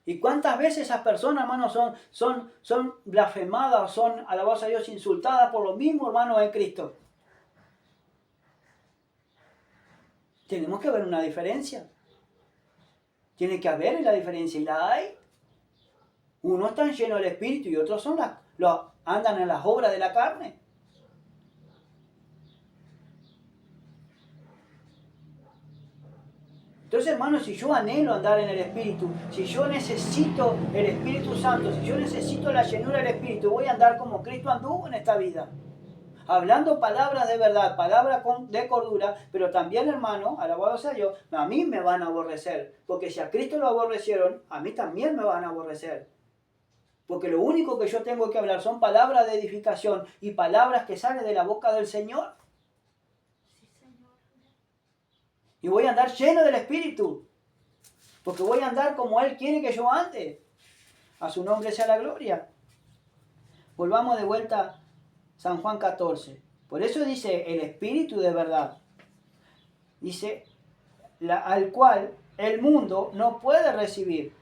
¿Y cuántas veces esas personas, hermano, son blasfemadas, son, alabados a Dios, insultadas por los mismos hermanos en Cristo? Tenemos que ver una diferencia. Tiene que haber la diferencia, y la hay. Unos están llenos del Espíritu y otros andan en las obras de la carne. Entonces, hermano, si yo anhelo andar en el Espíritu, si yo necesito el Espíritu Santo, si yo necesito la llenura del Espíritu, voy a andar como Cristo anduvo en esta vida. Hablando palabras de verdad, palabras de cordura, pero también, hermano, alabado sea Dios, a mí me van a aborrecer. Porque si a Cristo lo aborrecieron, a mí también me van a aborrecer. Porque lo único que yo tengo que hablar son palabras de edificación y palabras que salen de la boca del Señor. Sí, Señor. Y voy a andar lleno del Espíritu. Porque voy a andar como Él quiere que yo ande. A su nombre sea la gloria. Volvamos de vuelta a San Juan 14. Por eso dice el Espíritu de verdad. Dice, al cual el mundo no puede recibir.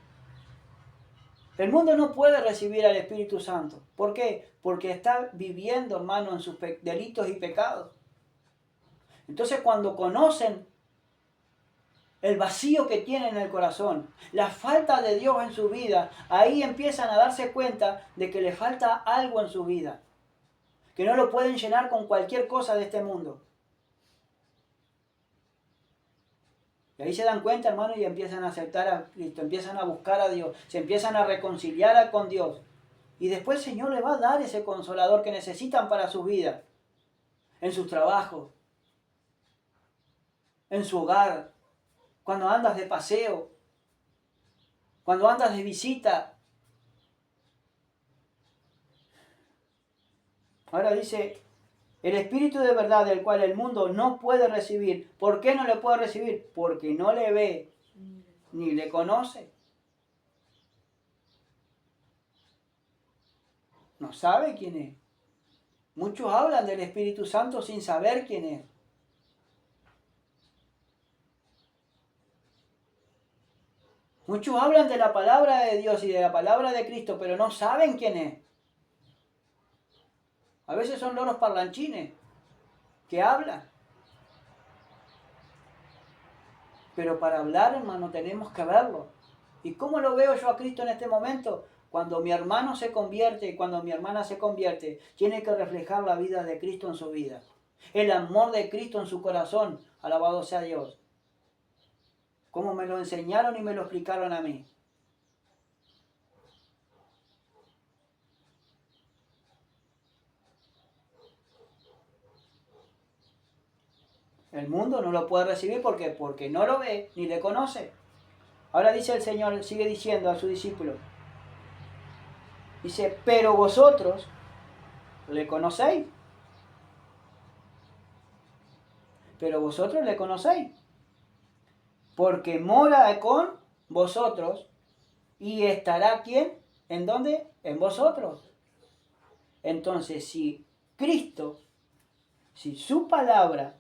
El mundo no puede recibir al Espíritu Santo. ¿Por qué? Porque está viviendo, hermano, en sus delitos y pecados. Entonces, cuando conocen el vacío que tienen en el corazón, la falta de Dios en su vida, ahí empiezan a darse cuenta de que le falta algo en su vida, que no lo pueden llenar con cualquier cosa de este mundo. Y ahí se dan cuenta, hermano, y empiezan a aceptar a Cristo, empiezan a buscar a Dios, se empiezan a reconciliar con Dios. Y después el Señor le va a dar ese consolador que necesitan para su vida, en sus trabajos, en su hogar, cuando andas de paseo, cuando andas de visita. Ahora dice, el Espíritu de verdad del cual el mundo no puede recibir. ¿Por qué no le puede recibir? Porque no le ve ni le conoce. No sabe quién es. Muchos hablan del Espíritu Santo sin saber quién es. Muchos hablan de la palabra de Dios y de la palabra de Cristo, pero no saben quién es. A veces son loros parlanchines que hablan. Pero para hablar, hermano, tenemos que verlo. ¿Y cómo lo veo yo a Cristo en este momento? Cuando mi hermano se convierte y cuando mi hermana se convierte, tiene que reflejar la vida de Cristo en su vida. El amor de Cristo en su corazón. Alabado sea Dios. Como me lo enseñaron y me lo explicaron a mí. El mundo no lo puede recibir porque no lo ve ni le conoce. Ahora dice el Señor, sigue diciendo a su discípulo. Dice, pero vosotros le conocéis. Pero vosotros le conocéis. Porque mora con vosotros y estará ¿quién? ¿En dónde? En vosotros. Entonces, si Cristo, si su palabra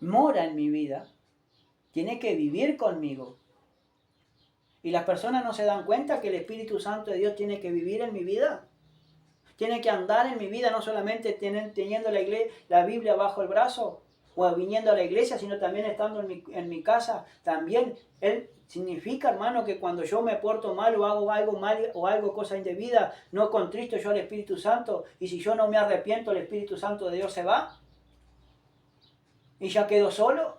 mora en mi vida, tiene que vivir conmigo. Y las personas no se dan cuenta que el Espíritu Santo de Dios tiene que vivir en mi vida. Tiene que andar en mi vida, no solamente teniendo la Biblia bajo el brazo o viniendo a la iglesia, sino también estando en mi casa. También Él significa, hermano, que cuando yo me porto mal o hago algo mal o algo cosa indebida, no contristo yo al Espíritu Santo. Y si yo no me arrepiento, el Espíritu Santo de Dios se va. Y ya quedo solo.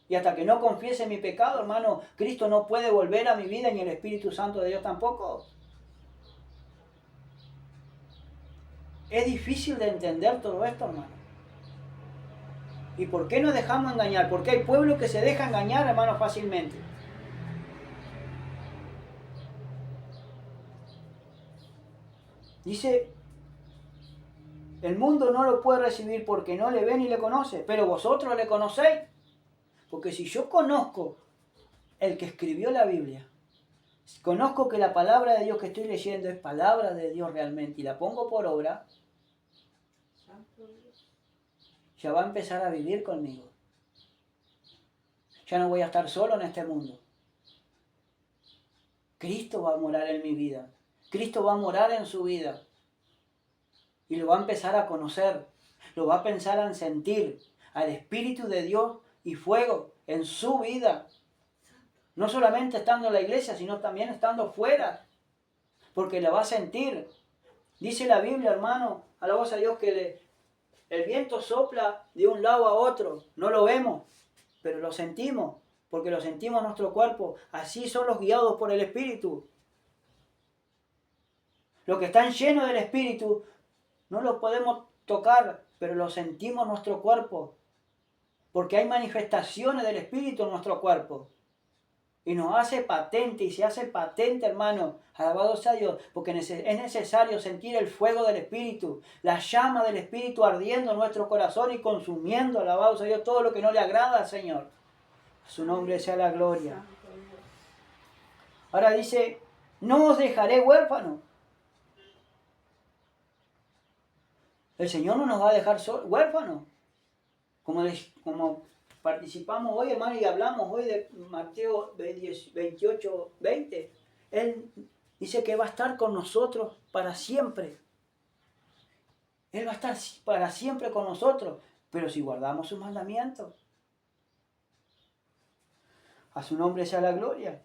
Y hasta que no confiese mi pecado, hermano, Cristo no puede volver a mi vida ni el Espíritu Santo de Dios tampoco. Es difícil de entender todo esto, hermano. ¿Y por qué nos dejamos engañar? Porque hay pueblos que se dejan engañar, hermano, fácilmente. Dice, el mundo no lo puede recibir porque no le ve ni le conoce, pero vosotros le conocéis. Porque si yo conozco el que escribió la Biblia, conozco que la palabra de Dios que estoy leyendo es palabra de Dios realmente y la pongo por obra, ya va a empezar a vivir conmigo. Ya no voy a estar solo en este mundo. Cristo va a morar en mi vida. Cristo va a morar en su vida. Y lo va a empezar a conocer. Lo va a pensar en sentir al Espíritu de Dios y fuego en su vida. No solamente estando en la iglesia, sino también estando fuera. Porque lo va a sentir. Dice la Biblia, hermano, alabamos a Dios, que el viento sopla de un lado a otro. No lo vemos, pero lo sentimos. Porque lo sentimos en nuestro cuerpo. Así son los guiados por el Espíritu. Los que están llenos del Espíritu no los podemos tocar, pero lo sentimos en nuestro cuerpo. Porque hay manifestaciones del Espíritu en nuestro cuerpo. Y nos hace patente, y se hace patente, hermano, alabado sea Dios, porque es necesario sentir el fuego del Espíritu, la llama del Espíritu ardiendo en nuestro corazón y consumiendo, alabado sea Dios, todo lo que no le agrada al Señor. A su nombre sea la gloria. Ahora dice No os dejaré huérfanos. El Señor no nos va a dejar huérfanos. Como participamos hoy, hermano, y hablamos hoy de Mateo 28, 20. Él dice que va a estar con nosotros para siempre. Él va a estar para siempre con nosotros, pero si guardamos sus mandamientos. A su nombre sea la gloria.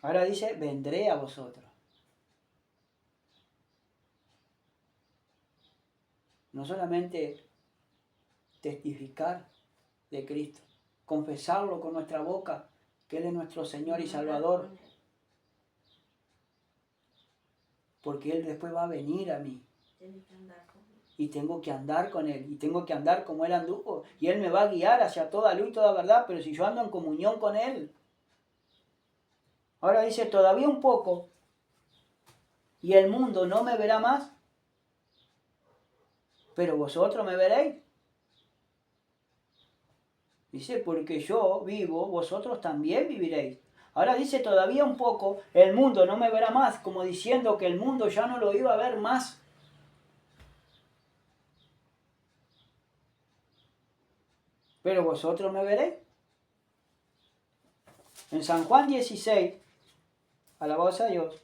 Ahora dice, vendré a vosotros. No solamente testificar de Cristo, confesarlo con nuestra boca, que Él es nuestro Señor y Salvador, porque Él después va a venir a mí. Y tengo que andar con Él, y tengo que andar como Él anduvo, y Él me va a guiar hacia toda luz y toda verdad, pero si yo ando en comunión con Él. Ahora dice, todavía un poco, y el mundo no me verá más, pero vosotros me veréis. Dice, porque yo vivo, vosotros también viviréis. Ahora dice, todavía un poco, el mundo no me verá más, como diciendo que el mundo ya no lo iba a ver más. Pero vosotros me veréis. En San Juan 16, alabados a Dios,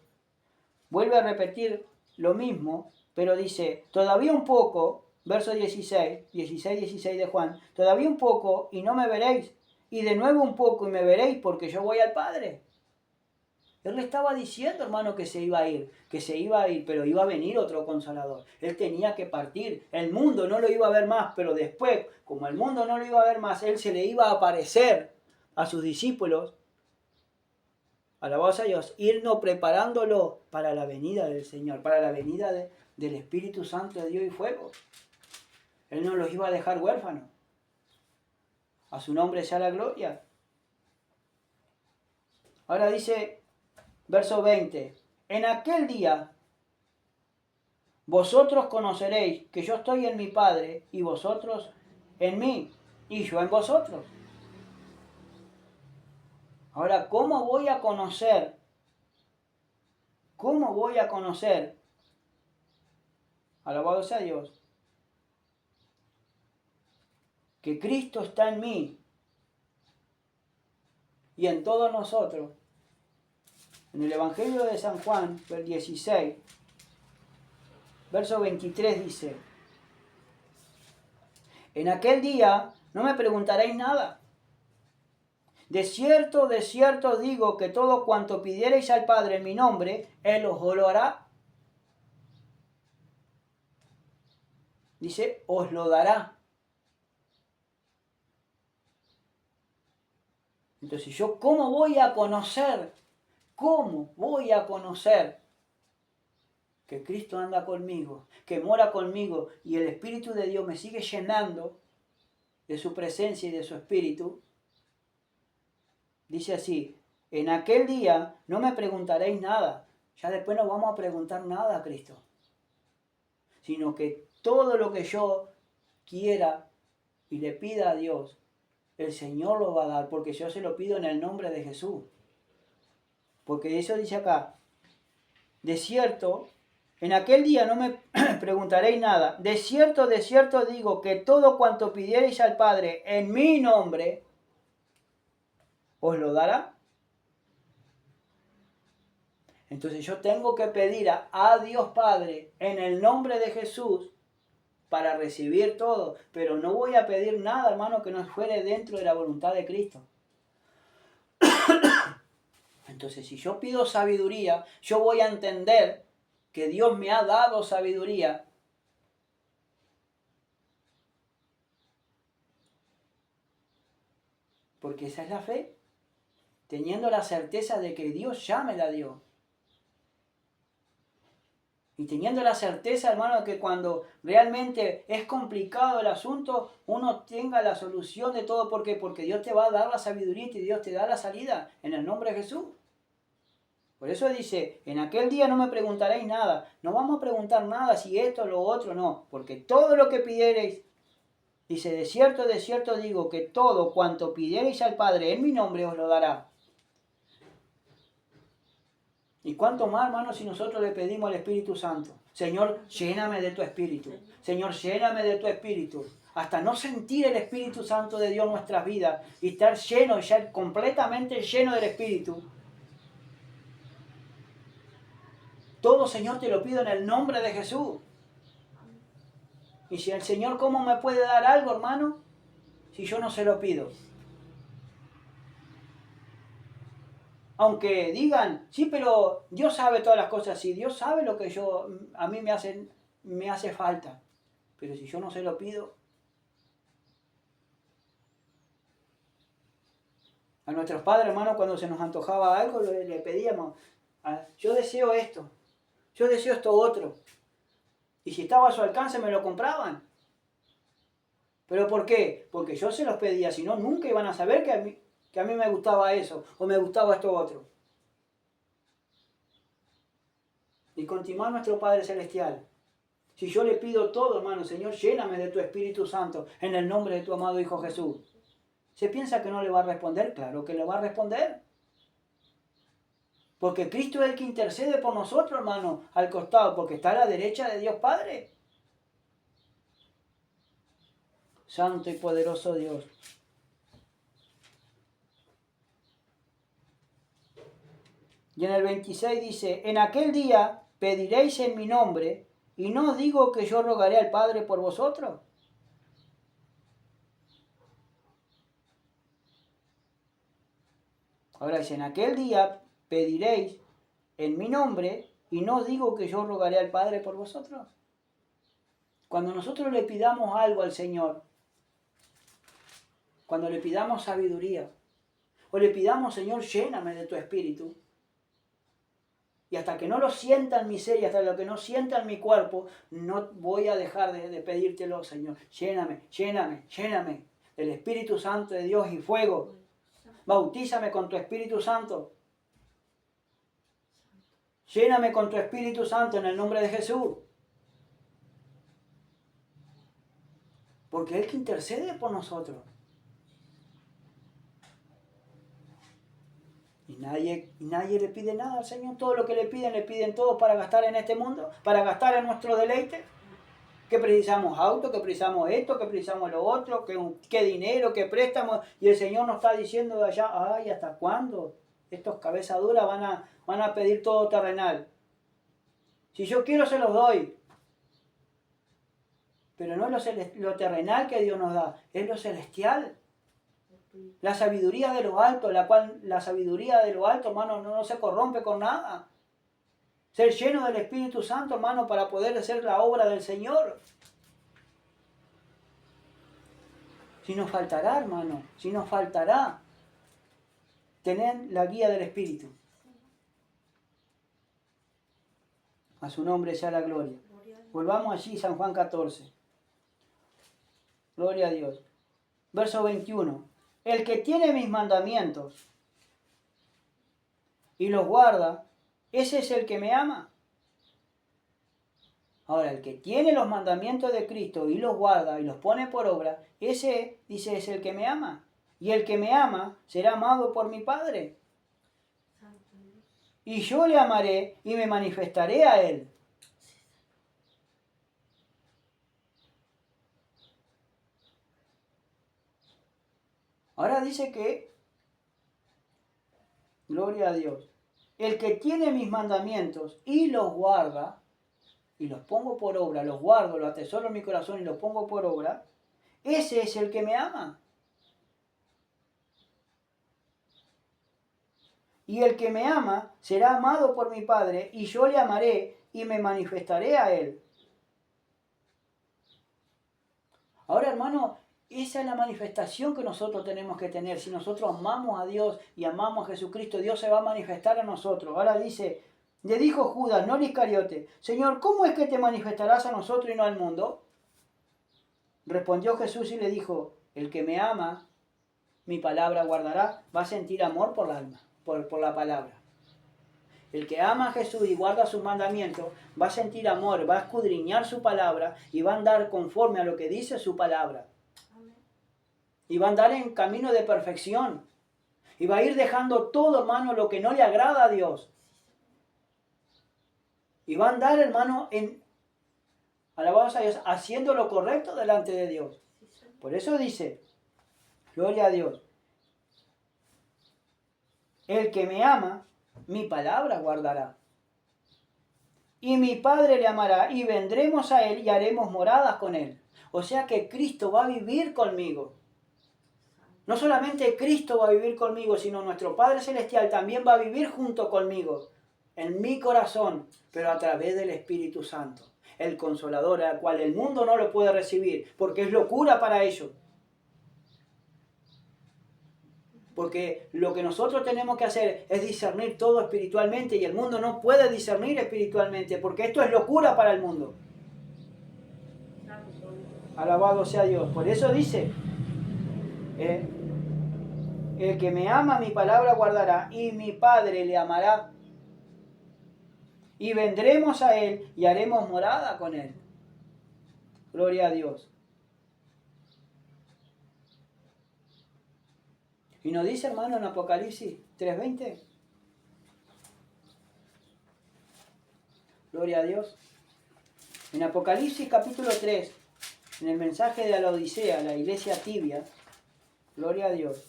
vuelve a repetir lo mismo, pero dice, todavía un poco, verso 16 de Juan, todavía un poco y no me veréis, y de nuevo un poco y me veréis, porque yo voy al Padre. Él le estaba diciendo, hermano, que se iba a ir, pero iba a venir otro Consolador. Él tenía que partir. El mundo no lo iba a ver más, pero después, como el mundo no lo iba a ver más, Él se le iba a aparecer a sus discípulos, alabados a Dios, irnos preparándolo para la venida del Señor, para la venida del Espíritu Santo de Dios y fuego. Él no los iba a dejar huérfanos. A su nombre sea la gloria. Ahora dice, verso 20, en aquel día vosotros conoceréis que yo estoy en mi Padre y vosotros en mí y yo en vosotros. Ahora, ¿cómo voy a conocer? ¿Cómo voy a conocer? Alabado sea Dios. Que Cristo está en mí y en todos nosotros. En el Evangelio de San Juan, el 16, verso 23 dice, en aquel día no me preguntaréis nada. De cierto os digo que todo cuanto pidiereis al Padre en mi nombre, Él os lo hará. Dice, os lo dará. Entonces, ¿yo cómo voy a conocer? ¿Cómo voy a conocer que Cristo anda conmigo, que mora conmigo y el Espíritu de Dios me sigue llenando de su presencia y de su Espíritu? Dice así, en aquel día no me preguntaréis nada. Ya después no vamos a preguntar nada a Cristo. Sino que todo lo que yo quiera y le pida a Dios, el Señor lo va a dar, porque yo se lo pido en el nombre de Jesús. Porque eso dice acá, de cierto, en aquel día no me preguntaréis nada. De cierto digo que todo cuanto pidiereis al Padre en mi nombre, os lo dará. Entonces yo tengo que pedir a Dios Padre en el nombre de Jesús para recibir todo. Pero no voy a pedir nada, hermano, que no fuere dentro de la voluntad de Cristo. Entonces, si yo pido sabiduría, yo voy a entender que Dios me ha dado sabiduría. Porque esa es la fe. Teniendo la certeza de que Dios ya me la dio. Y teniendo la certeza, hermano, que cuando realmente es complicado el asunto, uno tenga la solución de todo. ¿Por qué? Porque Dios te va a dar la sabiduría y Dios te da la salida en el nombre de Jesús. Por eso dice, en aquel día no me preguntaréis nada. No vamos a preguntar nada si esto o lo otro, no. Porque todo lo que pidiereis, dice, de cierto digo que todo cuanto pidiereis al Padre en mi nombre os lo dará. Y cuánto más, hermano, si nosotros le pedimos al Espíritu Santo. Señor, lléname de tu Espíritu. Señor, lléname de tu Espíritu. Hasta no sentir el Espíritu Santo de Dios en nuestras vidas y estar lleno, ya completamente lleno del Espíritu. Todo, Señor, te lo pido en el nombre de Jesús. Y si el Señor, ¿cómo me puede dar algo, hermano? Si yo no se lo pido. Aunque digan, sí, pero Dios sabe todas las cosas. Sí, Dios sabe lo que a mí me hace falta. Pero si yo no se lo pido. A nuestros padres, hermano, cuando se nos antojaba algo, le pedíamos, yo deseo esto, yo deseo esto otro. Y si estaba a su alcance, me lo compraban. ¿Pero por qué? Porque yo se los pedía, si no, nunca iban a saber que a mí me gustaba eso, o me gustaba esto otro. Y continuar nuestro Padre Celestial. Si yo le pido todo, hermano, Señor, lléname de tu Espíritu Santo, en el nombre de tu amado Hijo Jesús. ¿Se piensa que no le va a responder? Claro que le va a responder. Porque Cristo es el que intercede por nosotros, hermano, al costado, porque está a la derecha de Dios Padre. Santo y poderoso Dios. Y en el 26 dice, en aquel día pediréis en mi nombre, y no os digo que yo rogaré al Padre por vosotros. Ahora dice, en aquel día pediréis en mi nombre, y no os digo que yo rogaré al Padre por vosotros. Cuando nosotros le pidamos algo al Señor, cuando le pidamos sabiduría, o le pidamos, Señor, lléname de tu Espíritu, y hasta que no lo sienta en mi ser y hasta que no sienta en mi cuerpo, no voy a dejar de pedírtelo, Señor. Lléname, lléname, lléname del Espíritu Santo de Dios y fuego. Bautízame con tu Espíritu Santo. Lléname con tu Espíritu Santo en el nombre de Jesús. Porque es el que intercede por nosotros. Y nadie le pide nada al Señor. Todo lo que le piden todos para gastar en este mundo, para gastar en nuestro deleite. Que precisamos auto, que precisamos esto, que precisamos lo otro, que dinero, que préstamos. Y el Señor nos está diciendo de allá, ay, ¿hasta cuándo? Estos cabezas duras van a pedir todo terrenal. Si yo quiero se los doy. Pero no es lo terrenal que Dios nos da, es lo celestial. La sabiduría de lo alto, la sabiduría de lo alto, hermano, no se corrompe con nada. Ser lleno del Espíritu Santo, hermano, para poder hacer la obra del Señor. Si nos faltará, hermano, si nos faltará tener la guía del Espíritu. A su nombre sea la gloria. Volvamos allí, San Juan 14. Gloria a Dios. Verso 21. El que tiene mis mandamientos y los guarda, ese es el que me ama. Ahora, el que tiene los mandamientos de Cristo y los guarda y los pone por obra, ese, dice, es el que me ama. Y el que me ama será amado por mi Padre. Y yo le amaré y me manifestaré a él. Ahora dice que, gloria a Dios, el que tiene mis mandamientos y los guarda, y los pongo por obra, los guardo, los atesoro en mi corazón y los pongo por obra, ese es el que me ama. Y el que me ama será amado por mi Padre, y yo le amaré y me manifestaré a él. Ahora, hermano, esa es la manifestación que nosotros tenemos que tener. Si nosotros amamos a Dios y amamos a Jesucristo, Dios se va a manifestar a nosotros. Ahora dice, le dijo Judas, no el Iscariote, Señor, ¿cómo es que te manifestarás a nosotros y no al mundo? Respondió Jesús y le dijo, el que me ama, mi palabra guardará, va a sentir amor por la alma, por la palabra. El que ama a Jesús y guarda sus mandamientos, va a sentir amor, va a escudriñar su palabra y va a andar conforme a lo que dice su palabra. Y va a andar en camino de perfección. Y va a ir dejando todo, hermano, lo que no le agrada a Dios. Y va a andar, hermano, alabados a Dios, haciendo lo correcto delante de Dios. Por eso dice, gloria a Dios, el que me ama, mi palabra guardará. Y mi Padre le amará, y vendremos a él y haremos moradas con él. O sea que Cristo va a vivir conmigo. No solamente Cristo va a vivir conmigo, sino nuestro Padre Celestial también va a vivir junto conmigo, en mi corazón, pero a través del Espíritu Santo, el Consolador, al cual el mundo no lo puede recibir, porque es locura para ellos. Porque lo que nosotros tenemos que hacer es discernir todo espiritualmente, y el mundo no puede discernir espiritualmente, porque esto es locura para el mundo. Alabado sea Dios. Por eso dice, el que me ama, mi palabra guardará, y mi Padre le amará. Y vendremos a él y haremos morada con él. Gloria a Dios. Y nos dice, hermano, en Apocalipsis 3:20. Gloria a Dios. En Apocalipsis capítulo 3, en el mensaje de la Odisea, la iglesia tibia, gloria a Dios.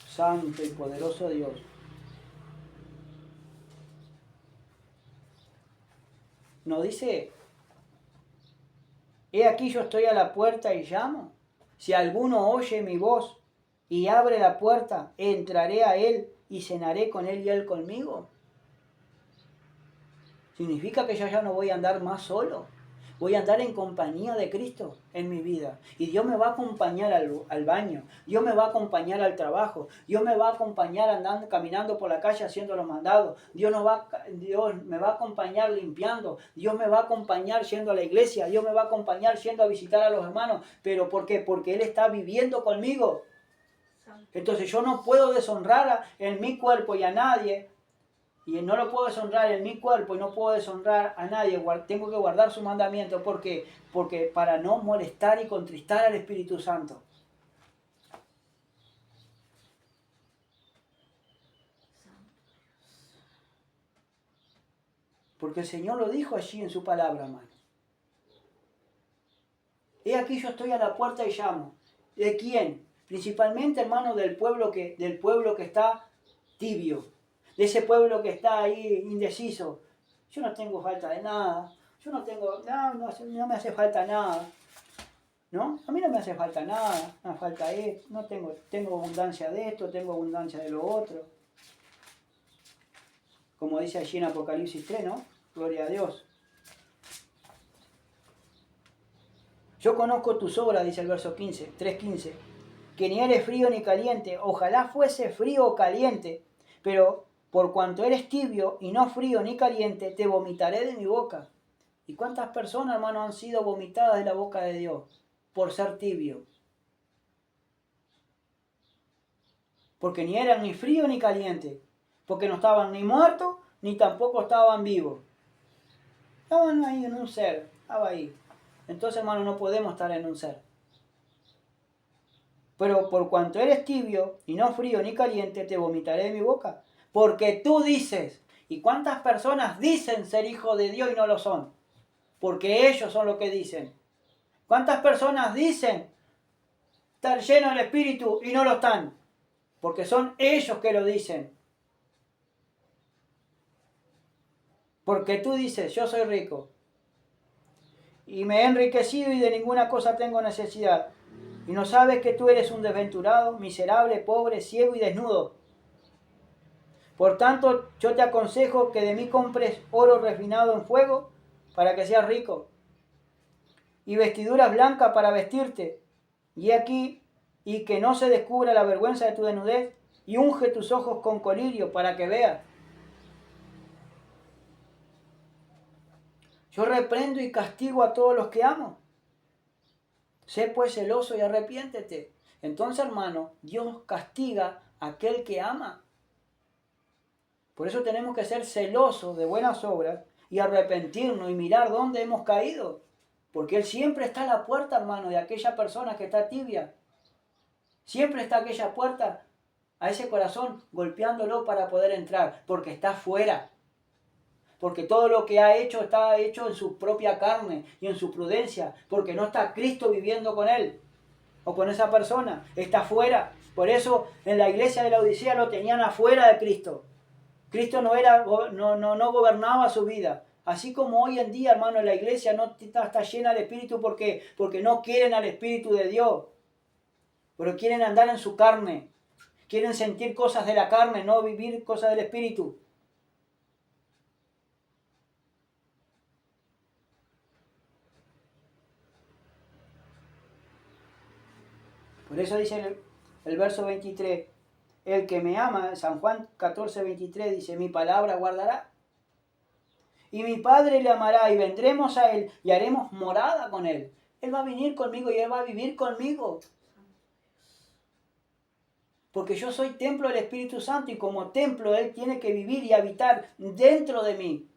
Santo y poderoso Dios. Nos dice, he aquí yo estoy a la puerta y llamo. Si alguno oye mi voz y abre la puerta, entraré a él y cenaré con él y él conmigo. Significa que yo ya no voy a andar más solo. Voy a andar en compañía de Cristo en mi vida. Y Dios me va a acompañar al baño. Dios me va a acompañar al trabajo. Dios me va a acompañar andando, caminando por la calle haciendo los mandados. Dios me va a acompañar limpiando. Dios me va a acompañar yendo a la iglesia. Dios me va a acompañar yendo a visitar a los hermanos. ¿Pero por qué? Porque Él está viviendo conmigo. Entonces yo no puedo deshonrar en mi cuerpo y a nadie. Y no lo puedo deshonrar en mi cuerpo y no puedo deshonrar a nadie. Tengo que guardar su mandamiento. ¿Por qué? Porque para no molestar y contristar al Espíritu Santo. Porque el Señor lo dijo allí en su palabra, hermano. He aquí yo estoy a la puerta y llamo. ¿De quién? Principalmente, hermano, del pueblo que está tibio. De ese pueblo que está ahí indeciso. Yo no tengo falta de nada. Yo no me hace falta nada. ¿No? A mí no me hace falta nada. No me falta esto. No tengo abundancia de esto, tengo abundancia de lo otro. Como dice allí en Apocalipsis 3, ¿no? Gloria a Dios. Yo conozco tus obras, dice el verso 15, 3:15, que ni eres frío ni caliente. Ojalá fuese frío o caliente, pero por cuanto eres tibio y no frío ni caliente, te vomitaré de mi boca. ¿Y cuántas personas, hermano, han sido vomitadas de la boca de Dios por ser tibio? Porque ni eran ni frío ni caliente, porque no estaban ni muertos ni tampoco estaban vivos. Estaban ahí en un ser, estaba ahí. Entonces, hermano, no podemos estar en un ser. Pero por cuanto eres tibio y no frío ni caliente, te vomitaré de mi boca. Porque tú dices, ¿y cuántas personas dicen ser hijos de Dios y no lo son? Porque ellos son los que dicen. ¿Cuántas personas dicen estar llenos del Espíritu y no lo están? Porque son ellos que lo dicen. Porque tú dices, yo soy rico y me he enriquecido y de ninguna cosa tengo necesidad. Y no sabes que tú eres un desventurado, miserable, pobre, ciego y desnudo. Por tanto, yo te aconsejo que de mí compres oro refinado en fuego para que seas rico, y vestiduras blancas para vestirte, y aquí, y que no se descubra la vergüenza de tu desnudez, y unge tus ojos con colirio para que veas. Yo reprendo y castigo a todos los que amo. Sé pues celoso y arrepiéntete. Entonces, hermano, Dios castiga a aquel que ama. Por eso tenemos que ser celosos de buenas obras y arrepentirnos y mirar dónde hemos caído. Porque Él siempre está a la puerta, hermano, de aquella persona que está tibia. Siempre está aquella puerta, a ese corazón, golpeándolo para poder entrar, porque está afuera. porque todo lo que ha hecho está hecho en su propia carne y en su prudencia, porque no está Cristo viviendo con él o con esa persona, está afuera. Por eso en la iglesia de la Odisea lo tenían afuera de Cristo. Cristo no gobernaba su vida. Así como hoy en día, hermano, la iglesia no está llena de Espíritu porque no quieren al Espíritu de Dios, pero quieren andar en su carne. Quieren sentir cosas de la carne, no vivir cosas del Espíritu. Por eso dice el verso 23, el que me ama, San Juan 14, 23 dice, mi palabra guardará. Y mi Padre le amará y vendremos a él y haremos morada con él. Él va a venir conmigo y él va a vivir conmigo. Porque yo soy templo del Espíritu Santo y como templo él tiene que vivir y habitar dentro de mí.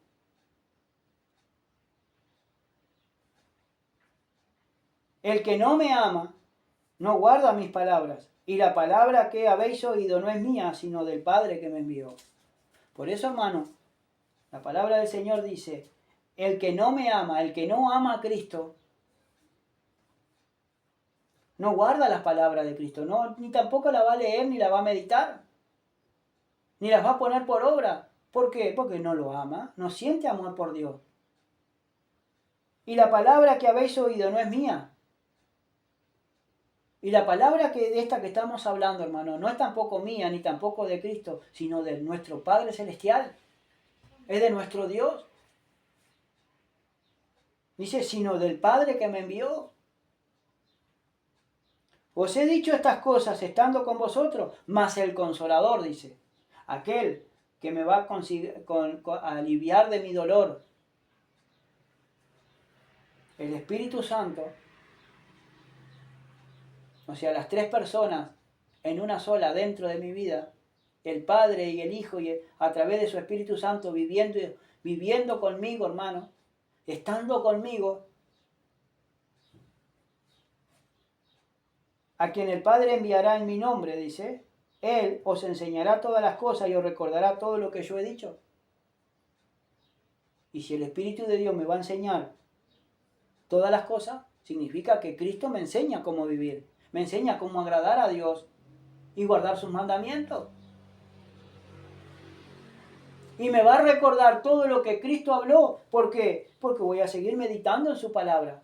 El que no me ama no guarda mis palabras, y la palabra que habéis oído no es mía, sino del Padre que me envió. Por eso, hermano, la palabra del Señor dice, el que no me ama, el que no ama a Cristo, no guarda las palabras de Cristo, ni tampoco la va a leer, ni la va a meditar, ni las va a poner por obra. ¿Por qué? Porque no lo ama, no siente amor por Dios. Y la palabra que habéis oído no es mía. Y la palabra de esta que estamos hablando, hermano, no es tampoco mía, ni tampoco de Cristo, sino de nuestro Padre Celestial. Es de nuestro Dios. Dice, sino del Padre que me envió. Os he dicho estas cosas estando con vosotros, mas el Consolador, dice, aquel que me va a aliviar de mi dolor, el Espíritu Santo, o sea, las tres personas en una sola dentro de mi vida, el Padre y el Hijo, y a través de su Espíritu Santo viviendo conmigo, hermano, estando conmigo, a quien el Padre enviará en mi nombre, dice, Él os enseñará todas las cosas y os recordará todo lo que yo he dicho. Y si el Espíritu de Dios me va a enseñar todas las cosas, significa que Cristo me enseña cómo vivir, me enseña cómo agradar a Dios y guardar sus mandamientos. Y me va a recordar todo lo que Cristo habló. ¿Por qué? Porque voy a seguir meditando en su palabra.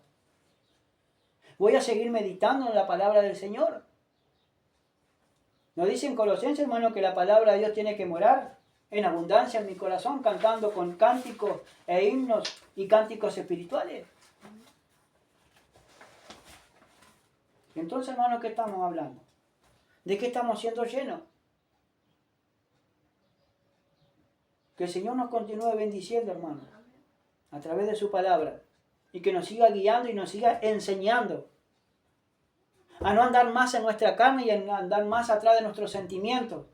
Voy a seguir meditando en la palabra del Señor. Nos dice en Colosenses, hermano, que la palabra de Dios tiene que morar en abundancia en mi corazón, cantando con cánticos e himnos y cánticos espirituales. Entonces, hermano, ¿qué estamos hablando? ¿De qué estamos siendo llenos? Que el Señor nos continúe bendiciendo, hermano, a través de su palabra. Y que nos siga guiando y nos siga enseñando a no andar más en nuestra carne y a andar más atrás de nuestros sentimientos,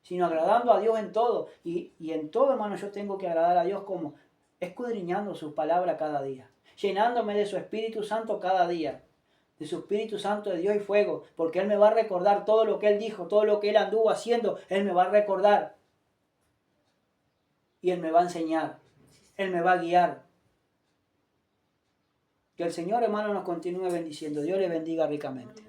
sino agradando a Dios en todo. Y en todo, hermano, yo tengo que agradar a Dios como escudriñando su palabra cada día, llenándome de su Espíritu Santo cada día, de su Espíritu Santo de Dios y fuego, porque Él me va a recordar todo lo que Él dijo, todo lo que Él anduvo haciendo, Él me va a recordar. Y Él me va a enseñar, Él me va a guiar. Que el Señor, hermano, nos continúe bendiciendo. Dios le bendiga ricamente.